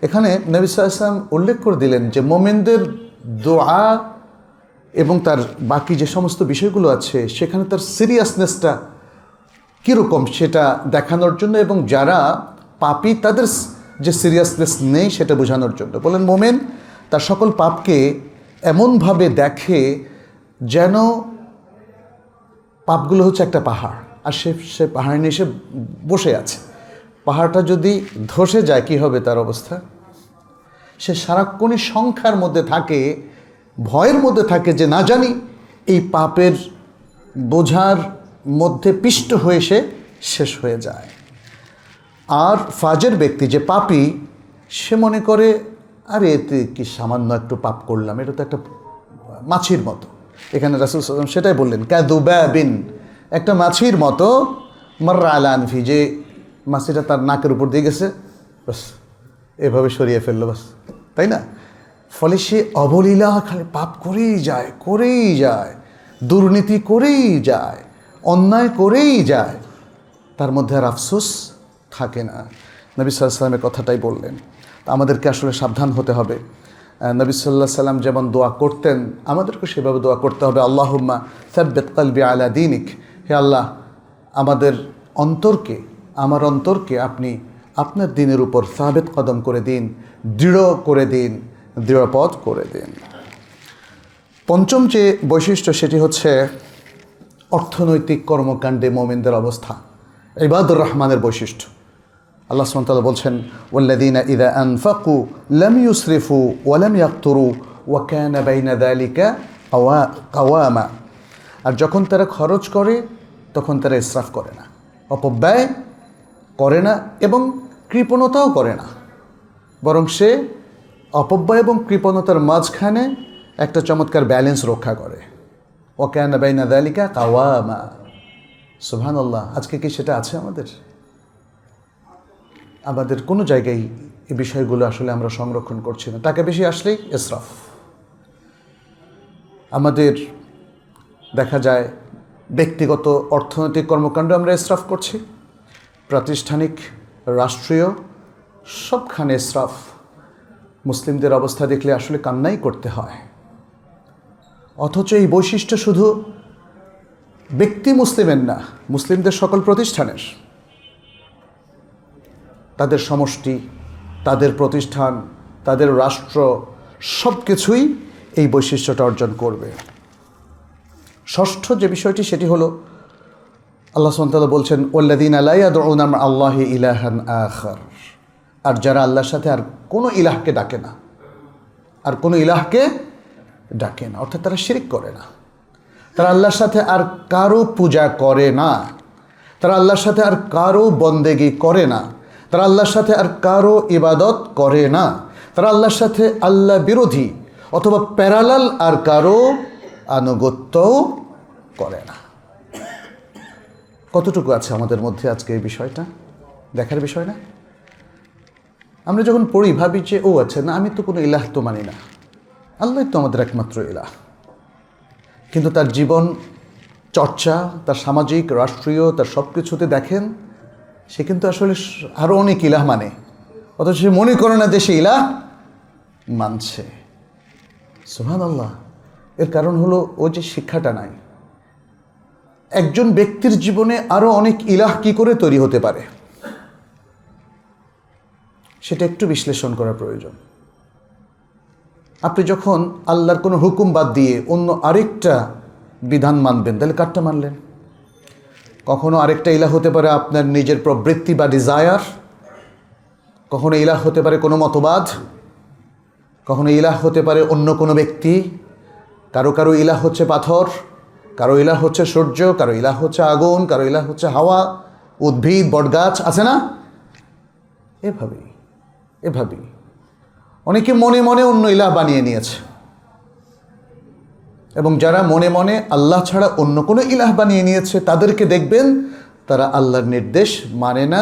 এখানে নবী সাল্লাল্লাহু আলাইহি ওয়াসাল্লাম উল্লেখ করে দিলেন যে মুমিনদের দোয়া এবং তার বাকি যে সমস্ত বিষয়গুলো আছে সেখানে তার সিরিয়াসনেসটা কীরকম সেটা দেখানোর জন্য, এবং যারা পাপী তাদের যে সিরিয়াসনেস নেই সেটা বোঝানোর জন্য। বলেন মোমেন তার সকল পাপকে এমনভাবে দেখে যেন পাপগুলো হচ্ছে একটা পাহাড়, আর সে পাহাড় নিয়ে এসে বসে আছে। পাহাড়টা যদি ধসে যায় কী হবে তার অবস্থা? সে সারাক্ষণই সংখ্যার মধ্যে থাকে, ভয়ের মধ্যে থাকে যে না জানি এই পাপের বোঝার মধ্যে পিষ্ট হয়ে সে শেষ হয়ে যায়। আর ফাজের ব্যক্তি যে পাপী, সে মনে করে আরে এতে কি সামান্য একটু পাপ করলাম, এটা তো একটা মাছির মতো। এখানে রাসূল সাল্লাল্লাহু আলাইহি ওয়াসাল্লাম সেটাই বললেন, কাযুবাবিন, একটা মাছির মতো, মাররা আলা আনফি, যে মাছিটা তার নাকের উপর দিয়ে গেছে, বাস এভাবে সরিয়ে ফেললো, বাস, তাই না? ফলে সে অবলীলা খালি পাপ করেই যায়, দুর্নীতি করেই যায়, অন্যায় করেই যায়, তার মধ্যে আর আফসোস থাকে না। নবী সাল্লাল্লাহু আলাইহি ওয়াসাল্লামের কথাটাই বললেন। আমাদেরকে আসলে সাবধান হতে হবে। নবী সাল্লাল্লাহু আলাইহি ওয়াসাল্লাম যেমন দোয়া করতেন আমাদেরকে সেভাবে দোয়া করতে হবে। আল্লাহুম্মা সাব্বিত কলবি আলা দীনিক, হে আল্লাহ আমার অন্তরকে আপনি আপনার দিনের উপর সাবিত কদম করে দিন, দৃঢ় করে দিন, দৃঢ়পথ করে দিন। পঞ্চম যে বৈশিষ্ট্য সেটি হচ্ছে অর্থনৈতিক কর্মকাণ্ডে মুমিনদের অবস্থা, ইবাদুর রহমানের বৈশিষ্ট্য। আল্লাহ সুবহানাহু ওয়া তাআলা বলছেন, ওয়াল্লাযীনা ইযা আনফাকু লাম ইউসরিফু ওয়া লাম ইয়াকতুরু ওয়া কানা বাইনা যালিকা কাওয়ামা। আর যখন তারা খরচ করে তখন তারা ইসরাফ করে না, অপব্যয় করে না এবং কৃপণতাও করে না, বরং সে অপব্যয় এবং কৃপণতার মাঝখানে একটা চমৎকার ব্যালেন্স রক্ষা করে। ওয়া কানা বাইনা যালিকা কাওয়ামা। সুবহানাল্লাহ, আজকে কি সেটা আছে আমাদের কোনো জায়গায়? এই বিষয়গুলো আসলে আমরা সংরক্ষণ করছি না। টাকা বেশি আসলেই ইসরাফ। আমাদের দেখা যায় ব্যক্তিগত অর্থনৈতিক কর্মকাণ্ড আমরা ইসরাফ করছি, প্রাতিষ্ঠানিক, রাষ্ট্রীয়, সবখানে ইসরাফ। মুসলিমদের অবস্থা দেখলে আসলে কান্নাই করতে হয়। অথচ এই বৈশিষ্ট্য শুধু ব্যক্তি মুসলিমের না, মুসলিমদের সকল প্রতিষ্ঠানের, তাদের সমষ্টি, তাদের প্রতিষ্ঠান, তাদের রাষ্ট্র, সব কিছুই এই বৈশিষ্ট্যটা অর্জন করবে। ষষ্ঠ যে বিষয়টি সেটি হলো, আল্লাহ সুবহানাহু ওয়া তাআলা বলছেন, ওয়াল্লাযীনা লা ইয়াদউনা মা আল্লাহি ইলাহান আখার, আর যারা আল্লাহর সাথে আর কোনো ইলাহকে ডাকে না, অর্থাৎ তারা শিরক করে না, তারা আল্লাহর সাথে আর কারো পূজা করে না, তারা আল্লাহর সাথে আর কারো বন্দেগি করে না, তারা আল্লাহর সাথে আর কারো ইবাদত করে না, তারা আল্লাহর সাথে আল্লাহ বিরোধী অথবা প্যারালাল আর কারো আনুগত্যও করে না। কতটুকু আছে আমাদের মধ্যে আজকে এই বিষয়টা দেখার বিষয় না? আমরা যখন পড়ি ভাবি যে ও আচ্ছা, না আমি তো কোনো ইলাহ তো মানি না, আল্লাহ তো আমাদের একমাত্র ইলাহ। কিন্তু তার জীবন চর্চা, তার সামাজিক, রাষ্ট্রীয়, তার সব কিছুতে দেখেন সে কিন্তু আসলে আরও অনেক ইলাহ মানে, অথচ সে মনে করে না যে সে ইলাহ মানছে। সুবহানাল্লাহ। এর কারণ হলো ও যে শিক্ষাটা নাই। একজন ব্যক্তির জীবনে আরও অনেক ইলাহ কি করে তৈরি হতে পারে সেটা একটু বিশ্লেষণ করা প্রয়োজন। আপনি যখন আল্লাহর কোনো হুকুম বাদ দিয়ে অন্য আরেকটা বিধান মানবেন, তাহলে কারটা মানলেন? কখনো আরেকটা ইলাহ হতে পারে আপনার নিজের প্রবৃত্তি বা ডিজায়ার, কখনো ইলাহ হতে পারে কোনো মতবাদ, কখনো ইলাহ হতে পারে অন্য কোনো ব্যক্তি, কারো ইলাহ হচ্ছে পাথর, কারো ইলাহ হচ্ছে সূর্য, কারো ইলাহ হচ্ছে আগুন, কারো ইলাহ হচ্ছে হাওয়া, উদ্ভিদ, বটগাছ, আছে না? এভাবেই অনেকে মনে মনে অন্য ইলাহ বানিয়ে নিয়েছে, এবং যারা মনে মনে আল্লাহ ছাড়া অন্য কোনো ইলাহ বানিয়ে নিয়েছে তাদেরকে দেখবেন তারা আল্লাহর নির্দেশ মানে না,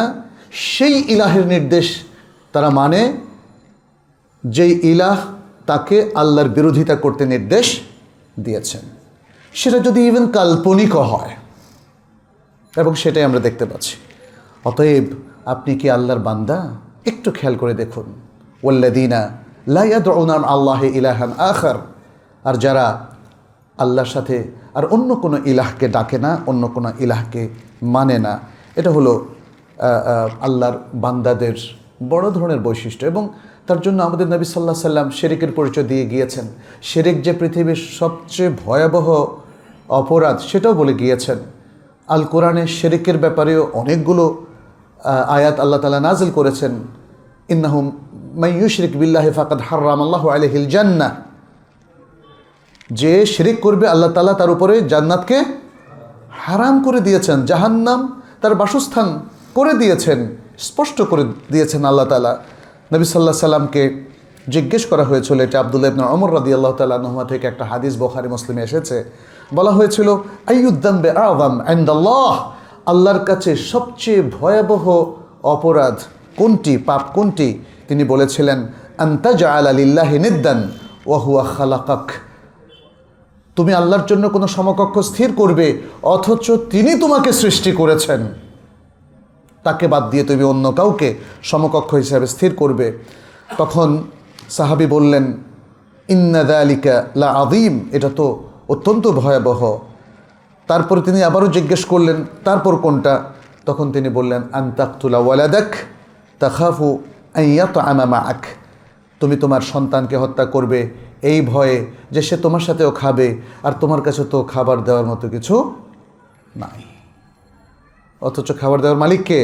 সেই ইলাহের নির্দেশ তারা মানে যেই ইলাহ তাকে আল্লাহর বিরোধিতা করতে নির্দেশ দিয়েছেন, সেটা যদি ইভেন কাল্পনিকও হয়, এবং সেটাই আমরা দেখতে পাচ্ছি। অতএব আপনি কি আল্লাহর বান্দা? একটু খেয়াল করে দেখুন, ওয়াল্লাযীনা লা ইয়াদউনা আল্লাহি ইলাহান আখার, আর যারা আল্লাহর সাথে আর অন্য কোনো ইলাহকে ডাকে না, অন্য কোনো ইলাহকে মানে না, এটা হলো আল্লাহর বান্দাদের বড় ধরনের বৈশিষ্ট্য। এবং তার জন্য আমাদের নবী সাল্লাল্লাহু আলাইহি সাল্লাম শিরকের পরিচয় দিয়ে গিয়েছেন। শিরক যে পৃথিবীর সবচেয়ে ভয়াবহ অপরাধ সেটাও বলে গিয়েছেন। আল কোরআনে শিরকের ব্যাপারেও অনেকগুলো আয়াত আল্লাহ তাআলা নাজিল করেছেন। ইন্নাহু মান ইউশরিক বিল্লাহি ফাকাদ হারামাল্লাহু আলাইহিল জান্নাহ, যে শিরক করবে আল্লাহ তাআলা তার উপরে জান্নাতকে হারাম করে দিয়েছেন, জাহান্নাম তার বাসস্থান করে দিয়েছেন, স্পষ্ট করে দিয়েছেন আল্লাহ তাআলা। নবী সাল্লাল্লাহু আলাইহি সাল্লামকে জিজ্ঞেস করা হয়েছিল, এটা আব্দুল্লাহ ইবনে ওমর রাদিয়াল্লাহু তাআলা আনহুমা থেকে একটা হাদিস বুখারী মুসলিমে এসেছে। বলা হয়েছিল, আইয়ুদ্দামবে আযম ইনদাল্লাহ, আল্লাহর কাছে সবচেয়ে ভয়াবহ অপরাধ কোনটি, পাপ কোনটি? তিনি বলেছিলেন, আনতা জাআলা লিল্লাহি নিদ্দান ওয়া হুয়া খালাকাক, তুমি আল্লাহর জন্য কোনো সমকক্ষ স্থির করবে অথচ তিনি তোমাকে সৃষ্টি করেছেন, তাকে বাদ দিয়ে তুমি অন্য কাউকে সমকক্ষ হিসাবে স্থির করবে। তখন সাহাবী বললেন, ইন্না যালিকা লা আযীম, এটা তো অত্যন্ত ভয়াবহ। তারপর তিনি আবারও জিজ্ঞেস করলেন, তারপর কোনটা? তখন তিনি বললেন, আন তাকতুলা ওয়ালাদাক তাখাফু আন ইয়াতআমা মাআক, তুমি তোমার সন্তানকে হত্যা করবে এই ভয়ে যে সে তোমার সাথেও খাবে, আর তোমার কাছে তো খাবার দেওয়ার মতো কিছু নাই, অথচ খাবার দেওয়ার মালিক কে?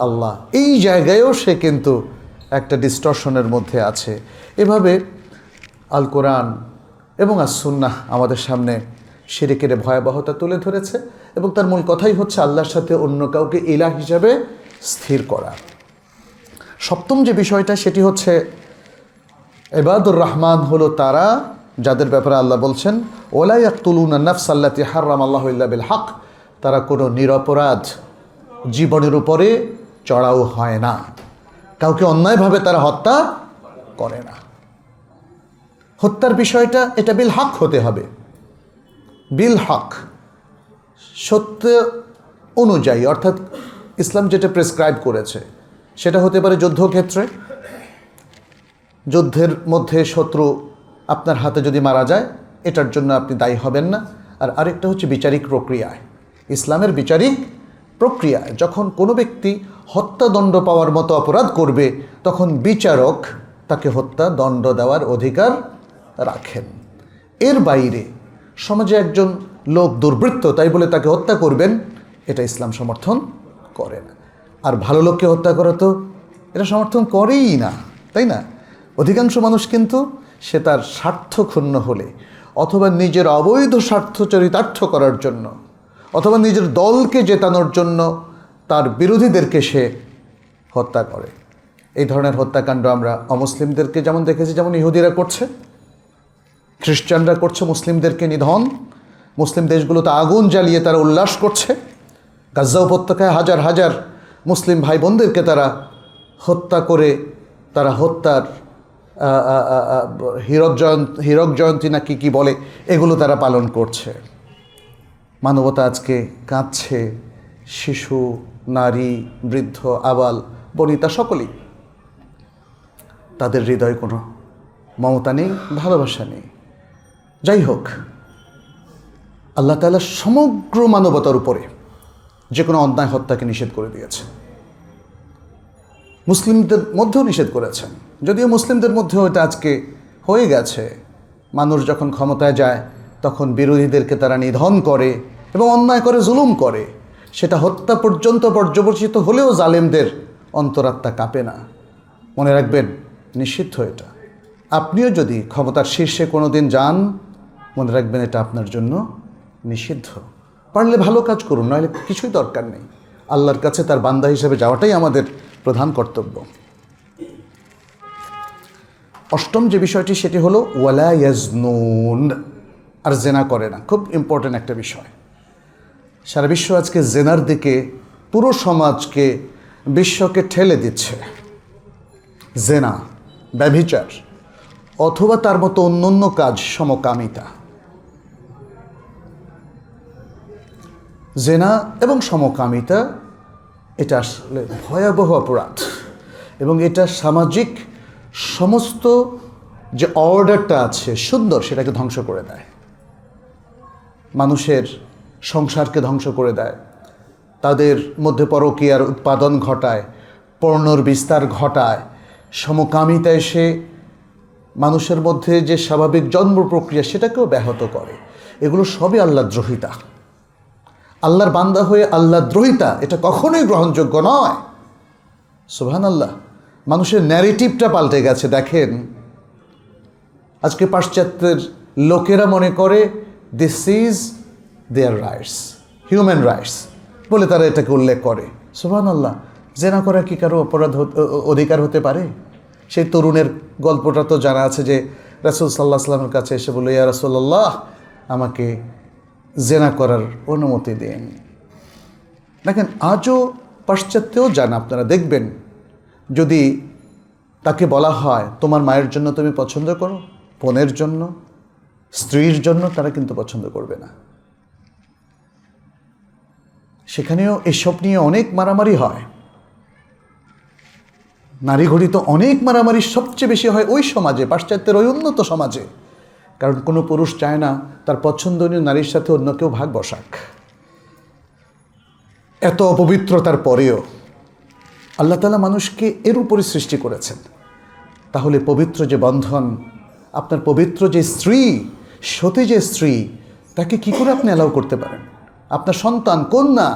আল্লাহ। এই জায়গায়ও সে কিন্তু একটা ডিস্টরশনের মধ্যে আছে। এভাবে আল কোরআন এবং আস সুন্নাহ আমাদের সামনে শিরকের ভয়াবহতা তুলে ধরেছে, এবং তার মূল কথাই হচ্ছে আল্লাহর সাথে অন্য কাউকে ইলাহ হিসাবে স্থির করা। সপ্তম যে বিষয়টা সেটি হচ্ছে, ইবাদুর রহমান হলো তারা যাদের ব্যাপারে আল্লাহ বলছেন, ওয়ালা ইয়াকতুলুনা নাফস আল্লাতী হারামাল্লাহু ইল্লা বিল হক, তারা কোনো নিরপরাধ জীবনের উপরে চড়াও হয় না, কাউকে অন্যায়ভাবে তারা হত্যা করে না। হত্যার বিষয়টা এটা বিল হক হতে হবে, বিল হক, সত্য অনুযায়ী, অর্থাৎ ইসলাম যেটা প্রেসক্রাইব করেছে সেটা হতে পারে যুদ্ধক্ষেত্রে, যুদ্ধের মধ্যে শত্রু আপনার হাতে যদি মারা যায় এটার জন্য আপনি দায়ী হবেন না। আর আরেকটা হচ্ছে বিচারিক প্রক্রিয়ায়, ইসলামের বিচারিক প্রক্রিয়ায় যখন কোনো ব্যক্তি হত্যাদণ্ড পাওয়ার মতো অপরাধ করবে তখন বিচারক তাকে হত্যা দণ্ড দেওয়ার অধিকার রাখেন। এর বাইরে সমাজে একজন লোক দুর্বৃত্ত তাই বলে তাকে হত্যা করবেন, এটা ইসলাম সমর্থন করে না। আর ভালো লোককে হত্যা করা তো এটা সমর্থন করেই না, তাই না? অধিকাংশ মানুষ কিন্তু সে তার স্বার্থ ক্ষুণ্ণ হলে, অথবা নিজের অবৈধ স্বার্থ চরিতার্থ করার জন্য, অথবা নিজের দলকে জেতানোর জন্য তার বিরোধীদেরকে সে হত্যা করে। এই ধরনের হত্যাকাণ্ড আমরা অমুসলিমদেরকে যেমন দেখেছি, যেমন ইহুদিরা করছে, খ্রিস্টানরা করছে, মুসলিমদেরকে নিধন, মুসলিম দেশগুলোতে আগুন জ্বালিয়ে তারা উল্লাস করছে, গাজ্জা উপত্যকায় হাজার হাজার মুসলিম ভাই বোনদেরকে তারা হত্যা করে, তারা হত্যার হীরক জয়ন্তী না কি বলে এগুলো তারা পালন করছে। মানবতা আজকে কাঁদছে, শিশু, নারী, বৃদ্ধ, আবাল, বনিতা সকলেই, তাদের হৃদয়ে কোনো মমতা নেই, ভালোবাসা নেই। যাই হোক, আল্লাহ তাআলা সমগ্র মানবতার উপরে যে কোনো অন্যায় হত্যাকে নিষেধ করে দিয়েছে, মুসলিমদের মধ্যেও নিষেধ করেছেন, যদিও মুসলিমদের মধ্যেও এটা আজকে হয়ে গেছে। মানুষ যখন ক্ষমতায় যায় তখন বিরোধীদেরকে তারা নিধন করে এবং অন্যায় করে, জুলুম করে, সেটা হত্যা পর্যন্ত পর্যবসিত হলেও জালেমদের অন্তরাত্মা কাঁপে না। মনে রাখবেন, নিষিদ্ধ এটা। আপনিও যদি ক্ষমতার শীর্ষে কোনো দিন যান, মনে রাখবেন এটা আপনার জন্য নিষিদ্ধ। পারলে ভালো কাজ করুন, নাহলে কিছুই দরকার নেই। আল্লাহর কাছে তার বান্দা হিসেবে যাওয়াটাই আমাদের প্রধান কর্তব্য। অষ্টম যে বিষয়টি সেটি হলো ওয়ালা ইয়াজনুন, আর জেনা করে না। খুব ইম্পর্ট্যান্ট একটা বিষয়। সারা বিশ্ব আজকে জেনার দিকে পুরো সমাজকে, বিশ্বকে ঠেলে দিচ্ছে। জেনা, ব্যভিচার অথবা তার মতো অন্য কাজ, সমকামিতা। জেনা এবং সমকামিতা এটা আসলে ভয়াবহ অপরাধ, এবং এটা সামাজিক সমস্ত যে অর্ডারটা আছে সুন্দর, সেটাকে ধ্বংস করে দেয়। মানুষের সংসারকে ধ্বংস করে দেয়, তাদের মধ্যে পরকীয়ার উৎপাদন ঘটায়, পর্ণর বিস্তার ঘটায়। সমকামিতা এসে মানুষের মধ্যে যে স্বাভাবিক জন্ম প্রক্রিয়া সেটাকেও ব্যাহত করে। এগুলো সবই আল্লাহদ্রোহিতা। আল্লাহর বান্দা হয়ে আল্লাহদ্রোহিতা এটা কখনোই গ্রহণযোগ্য নয়। সুবহানাল্লাহ। মানুষের ন্যারেটিভটা পাল্টে গেছে। দেখেন, আজকে পাশ্চাত্যের লোকেরা মনে করে this is their rights, human rights বলে তারা এটাকে উল্লেখ করে। সুবহানাল্লাহ। জেনা করা কি কারো অধিকার হতে পারে? সেই তরুণের গল্পটা তো জানা আছে, যে রাসূল সাল্লাল্লাহু আলাইহি ওয়াসাল্লামের কাছে এসে বলল, ইয়া রাসূলুল্লাহ, আমাকে জেনা করার অনুমতি দিন। দেখেন, আজও পাশ্চাত্যেও যান আপনারা, দেখবেন যদি তাকে বলা হয় তোমার মায়ের জন্য তুমি পছন্দ করো, বোনের জন্য, স্ত্রীর জন্য, তারা কিন্তু পছন্দ করবে না। সেখানেও এসব নিয়ে অনেক মারামারি হয়। নারী ঘটিত অনেক মারামারি সবচেয়ে বেশি হয় ওই সমাজে, পাশ্চাত্যের ওই উন্নত সমাজে। কারণ কোনো পুরুষ চায় না তার পছন্দনীয় নারীর সাথে অন্য কেউ ভাগ বসাক। এত অপবিত্রতার পরেও আল্লাহ তাআলা মানুষকে এর উপরে সৃষ্টি করেছেন। তাহলে পবিত্র যে বন্ধন, আপনার পবিত্র যে স্ত্রী, সতী যে স্ত্রী, তাকে কি করে আপনি অ্যালাউ করতে পারেন? আপনার সন্তান, কন্যা,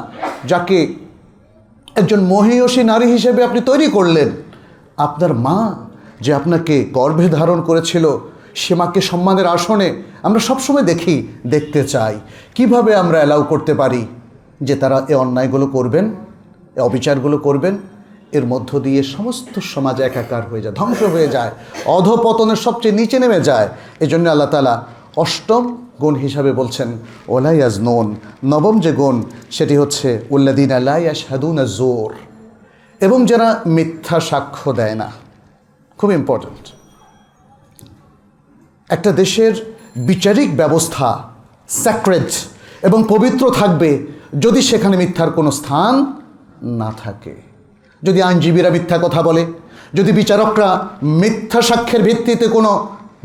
যাকে একজন মহিয়সী নারী হিসেবে আপনি তৈরি করলেন, আপনার মা যে আপনাকে গর্ভে ধারণ করেছিল, সে মাকে সম্মানের আসনে আমরা সবসময় দেখতে চাই। কিভাবে আমরা অ্যালাউ করতে পারি যে তারা এ অন্যায়গুলো করবেন, এ অবিচারগুলো করবেন? এর মধ্য দিয়ে সমস্ত সমাজ একাকার হয়ে যায়, ধ্বংস হয়ে যায়, অধঃপতনের সবচেয়ে নিচে নেমে যায়। এজন্য আল্লাহ তাআলা অষ্টম গুণ হিসাবে বলছেন ওয়ালা ইয়াজনুন। নবম যে গুণ সেটি হচ্ছে ওয়াল্লাযীনা লা ইয়াশহাদুনা যুর, এবং যারা মিথ্যা সাক্ষ্য দেয় না। খুব ইম্পর্ট্যান্ট। একটা দেশের বিচারিক ব্যবস্থা স্যাক্রেড এবং পবিত্র থাকবে যদি সেখানে মিথ্যার কোনো স্থান না থাকে। যদি আইনজীবীরা মিথ্যা কথা বলে, যদি বিচারকরা মিথ্যা সাক্ষ্যের ভিত্তিতে কোনো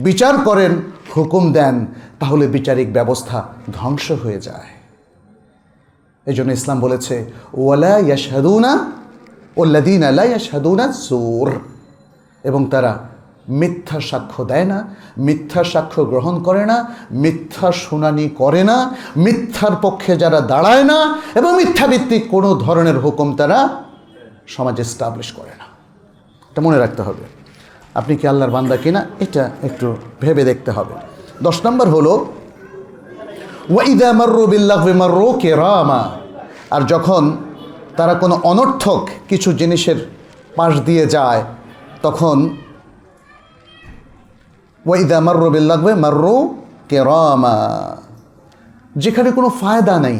বিচার করেন, হুকুম দেন, তাহলে বিচারিক ব্যবস্থা ধ্বংস হয়ে যায়। এই জন্য ইসলাম বলেছে ওয়ালা ইয়াশহাদুনা ওয়াল্লাযীনা লা ইয়াশহাদুনা যুর, এবং তারা মিথ্যা সাক্ষ্য দেয় না, মিথ্যা সাক্ষ্য গ্রহণ করে না, মিথ্যা শুনানি করে না, মিথ্যার পক্ষে যারা দাঁড়ায় না, এবং মিথ্যাভিত্তিক কোনো ধরনের হুকুম তারা সমাজে এস্টাবলিশ করে না। এটা মনে রাখতে হবে। আপনি কি আল্লাহর বান্দা কিনা এটা একটু ভেবে দেখতে হবে। 10 নম্বর হলো ওয়াইদা মাররু বিল্লাগহি মাররু কিরামা, আর যখন তারা কোনো অনর্থক কিছু জিনিসের পাশ দিয়ে যায়, তখন ওয়াইদা মাররু বিল্লাগহি মাররু কিরামা, যেখানে কোনো ফায়দা নেই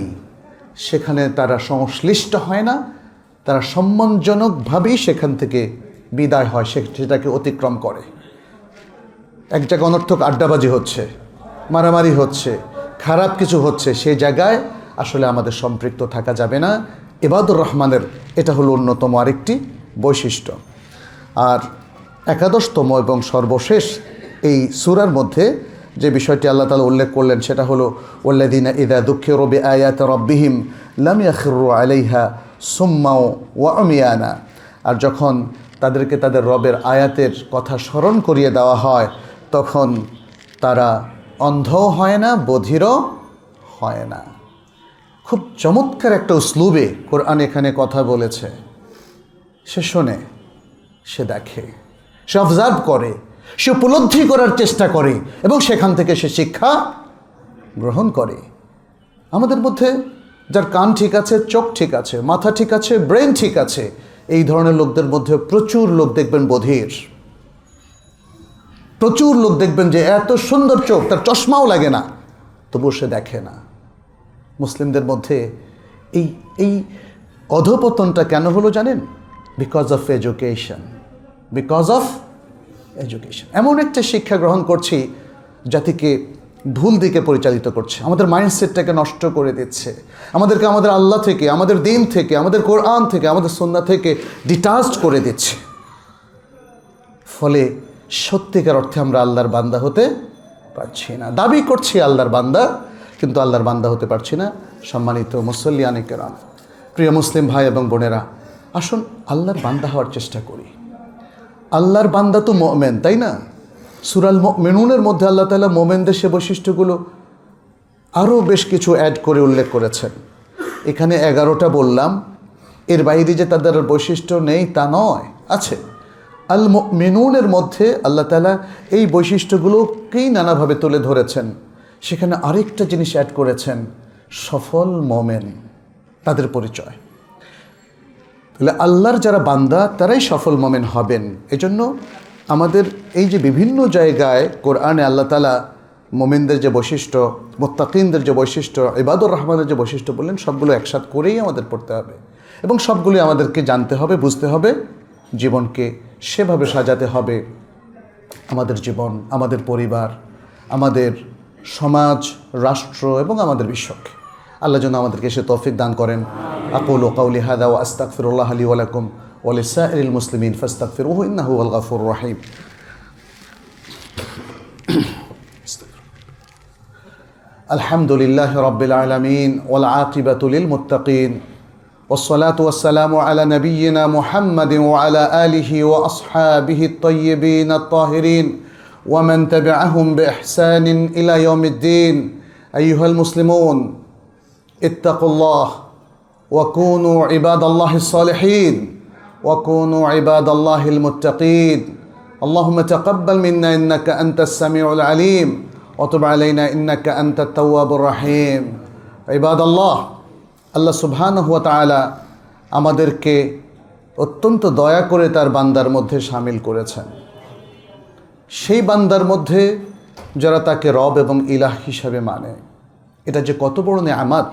সেখানে তারা সংশ্লিষ্ট হয় না, তারা সম্মানজনকভাবেই সেখান থেকে বিদায় হয়, সেটাকে অতিক্রম করে। এক জায়গায় অনর্থক আড্ডাবাজি হচ্ছে, মারামারি হচ্ছে, খারাপ কিছু হচ্ছে, সেই জায়গায় আসলে আমাদের সম্পৃক্ত থাকা যাবে না। ইবাদুর রহমানের এটা হলো অন্যতম আরেকটি বৈশিষ্ট্য। আর 11তম এবং সর্বশেষ এই সূরার মধ্যে যে বিষয়টি আল্লাহ তাআলা উল্লেখ করলেন সেটা হলো ওয়াল্লাযীনা ইযা যুক্কিরু বিআয়াতি রাব্বিহিম লাম ইয়াখিরু আলাইহা সুম্মা ওয়া উমিয়ানা, আর যখন তাদেরকে তাদের রবের আয়াতের কথা স্মরণ করিয়ে দেওয়া হয় তখন তারা অন্ধও হয় না, বধিরও হয় না। খুব চমৎকার একটা উসলুবে কোরআন এখানে কথা বলেছে। সে শোনে, সে দেখে, সে অবজার্ভ করে, সে উপলব্ধি করার চেষ্টা করে, এবং সেখান থেকে সে শিক্ষা গ্রহণ করে। আমাদের মধ্যে যার কান ঠিক আছে, চোখ ঠিক আছে, মাথা ঠিক আছে, ব্রেন ঠিক আছে, এই ধরনের লোকদের মধ্যে প্রচুর লোক দেখবেন বধির। প্রচুর লোক দেখবেন যে এত সুন্দর চোখ, তার চশমাও লাগে না, তবুও সে দেখে না। মুসলিমদের মধ্যে এই এই অধপতনটা কেন হলো জানেন? Because of education. Because of education. এমন একটা শিক্ষা গ্রহণ করছি জাতিকে ভুল দিকে পরিচালিত করছে, আমাদের মাইন্ডসেটটাকে নষ্ট করে দিচ্ছে, আমাদেরকে আমাদের আল্লাহ থেকে, আমাদের দিন থেকে, আমাদের কোরআন থেকে, আমাদের সুন্নাহ থেকে ডিটাচড করে দিচ্ছে। ফলে সত্যিকার অর্থে আমরা আল্লাহর বান্দা হতে পারছি না। দাবি করছি আল্লাহর বান্দা, কিন্তু আল্লাহর বান্দা হতে পারছি না। সম্মানিত মুসল্লিয়ানে কেরাম, প্রিয় মুসলিম ভাই এবং বোনেরা, আসুন আল্লাহর বান্দা হওয়ার চেষ্টা করি। আল্লাহর বান্দা তো মুমিন, তাই না? সূরাল মুমিনুনের মধ্যে আল্লাহ তাআলা মুমিনদের সে বৈশিষ্ট্যগুলো আরও বেশ কিছু অ্যাড করে উল্লেখ করেছেন। এখানে 11টা বললাম, এর বাইরে যে তাদের বৈশিষ্ট্য নেই তা নয়, আছে। আল মুমিনুনের মধ্যে আল্লাহ তাআলা এই বৈশিষ্ট্যগুলোকেই নানাভাবে তুলে ধরেছেন। সেখানে আরেকটা জিনিস অ্যাড করেছেন, সফল মুমিন, তাদের পরিচয়। তাহলে আল্লাহর যারা বান্দা তারাই সফল মুমিন হবেন। এজন্য আমাদের এই যে বিভিন্ন জায়গায় কোরআনে আল্লাহ তাআলা মুমিনদের যে বৈশিষ্ট্য, মুত্তাকিনদের যে বৈশিষ্ট্য, ইবাদুর রহমানের যে বৈশিষ্ট্য বললেন, সবগুলো একসাথে করেই আমাদের পড়তে হবে এবং সবগুলি আমাদেরকে জানতে হবে, বুঝতে হবে, জীবনকে সেভাবে সাজাতে হবে। আমাদের জীবন, আমাদের পরিবার, আমাদের সমাজ, রাষ্ট্র এবং আমাদের বিশ্বকে আল্লাহ যেন আমাদেরকে সে তৌফিক দান করেন। আকুলু কাউলি হাযা ওয়া আস্তাগফিরুল্লাহ লি ওয়া লাকুম ওয়া লিসাইরিল মুসলিমিন ফাস্তাগফিরুহু ইন্নাহু হুয়াল গাফুরুর রহিম। আলহামদুলিল্লাহি রাব্বিল আলামিন ওয়াল আকিবাতু লিল মুত্তাকিন والصلاة والسلام على نبينا محمد وعلى آله وأصحابه الطيبين الطاهرين ومن تبعهم بإحسان إلى يوم الدين. أيها المسلمون اتقوا الله وكونوا عباد الله الصالحين وكونوا عباد الله المتقين. اللهم تقبل منا إنك أنت السميع العليم وتب علينا إنك أنت التواب الرحيم. عباد الله, আল্লাহ সুবহানাহু ওয়া তাআলা আমাদেরকে অত্যন্ত দয়া করে তার বান্দার মধ্যে শামিল করেছেন। সেই বান্দার মধ্যে যারা তাকে রব এবং ইলাহ হিসাবে মানে, এটা যে কত বড় নেয়ামত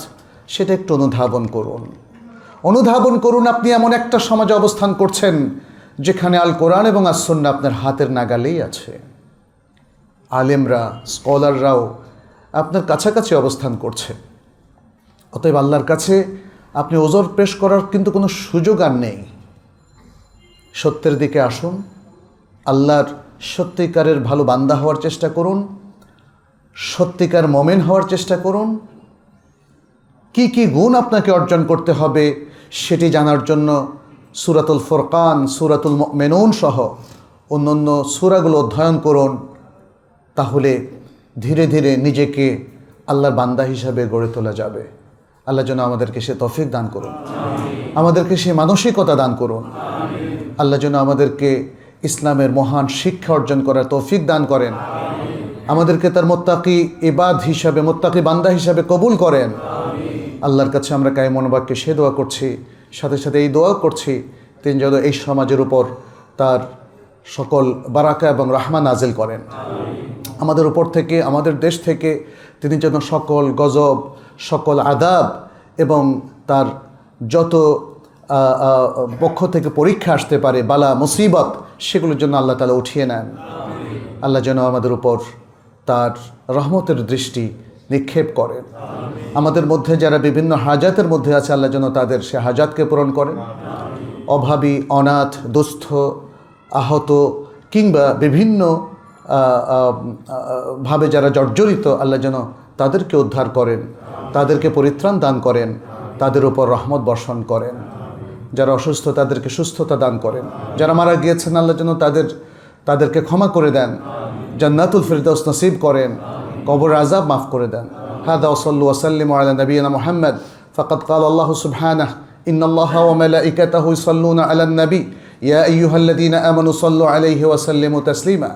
সেটা একটু অনুধাবন করুন। অনুধাবন করুন, আপনি এমন একটা সমাজে অবস্থান করছেন যেখানে আল কোরআন এবং আস সুন্নাহ আপনার হাতের নাগালেই আছে। আলেমরা, স্কলাররাও আপনার কাছাকাছি অবস্থান করছে। অতএব আল্লাহর কাছে আপনি ওজর পেশ করার কিন্তু কোনো সুযোগ আর নেই। সত্যের দিকে আসুন, আল্লাহর সত্যিকারের ভালো বান্দা হওয়ার চেষ্টা করুন, সত্যিকার মুমিন হওয়ার চেষ্টা করুন। কি কি গুণ আপনাকে অর্জন করতে হবে সেটি জানার জন্য সূরাতুল ফুরকান, সূরাতুল মুমিনুন সহ অন্যান্য সূরাগুলো অধ্যয়ন করুন। তাহলে ধীরে ধীরে নিজেকে আল্লাহর বান্দা হিসাবে গড়ে তোলা যাবে। আল্লাহ যেন আমাদেরকে সে তৌফিক দান করুন, আমাদেরকে সে মানসিকতা দান করুন। আল্লাহ যেন আমাদেরকে ইসলামের মহান শিক্ষা অর্জন করার তৌফিক দান করেন, আমাদেরকে তার মুত্তাকি ইবাদ হিসাবে, মুত্তাকি বান্দা হিসাবে কবুল করেন। আল্লাহর কাছে আমরা কায়ে মনোবাক্যে সে দোয়া করছি, সাথে সাথে এই দোয়া করছি তিনি যেন এই সমাজের উপর তার সকল বারাকা এবং রাহমা নাজিল করেন। আমাদের উপর থেকে, আমাদের দেশ থেকে তিনি যেন সকল গজব, সকল আযাব এবং তার যত পক্ষ থেকে পরীক্ষা আসতে পারে, বালা মুসিবত, সেগুলোর জন্য আল্লাহ তাআলা উঠিয়ে নেন। আল্লাহ যেন আমাদের উপর তার রহমতের দৃষ্টি নিক্ষেপ করেন। আমাদের মধ্যে যারা বিভিন্ন হাজাতের মধ্যে আছে, আল্লাহ যেন তাদের সে হাজাতকে পূরণ করেন। অভাবী, অনাথ, দুস্থ, আহত কিংবা বিভিন্ন ভাবে যারা জর্জরিত, আল্লাহ যেন তাদেরকে উদ্ধার করেন, তাদেরকে পরিত্রাণ দান করেন, তাদের উপর রহমত বর্ষণ করেন। যারা অসুস্থ তাদেরকে সুস্থতা দান করেন, যারা মারা গিয়েছেন আল্লাহ যেন তাদেরকে ক্ষমা করে দেন, জান্নাতুল ফিরদাউস নসিব করেন, কবর আযাব মাফ করে দেন। হাদা ওয়া সাল্লু ওয়া সাল্লিমু আলা নবিয়িনা মুহাম্মদ ফাকাদ ক্বালা আল্লাহু সুবহানাহু ইন্নাল্লাহা ওয়া মালাইকাতাহু ইউসাল্লুনা আলান নবী ইয়া আইয়ুহাল্লাযীনা আমানু সাল্লু আলাইহি ওয়া সাল্লিমু তাসলিমা।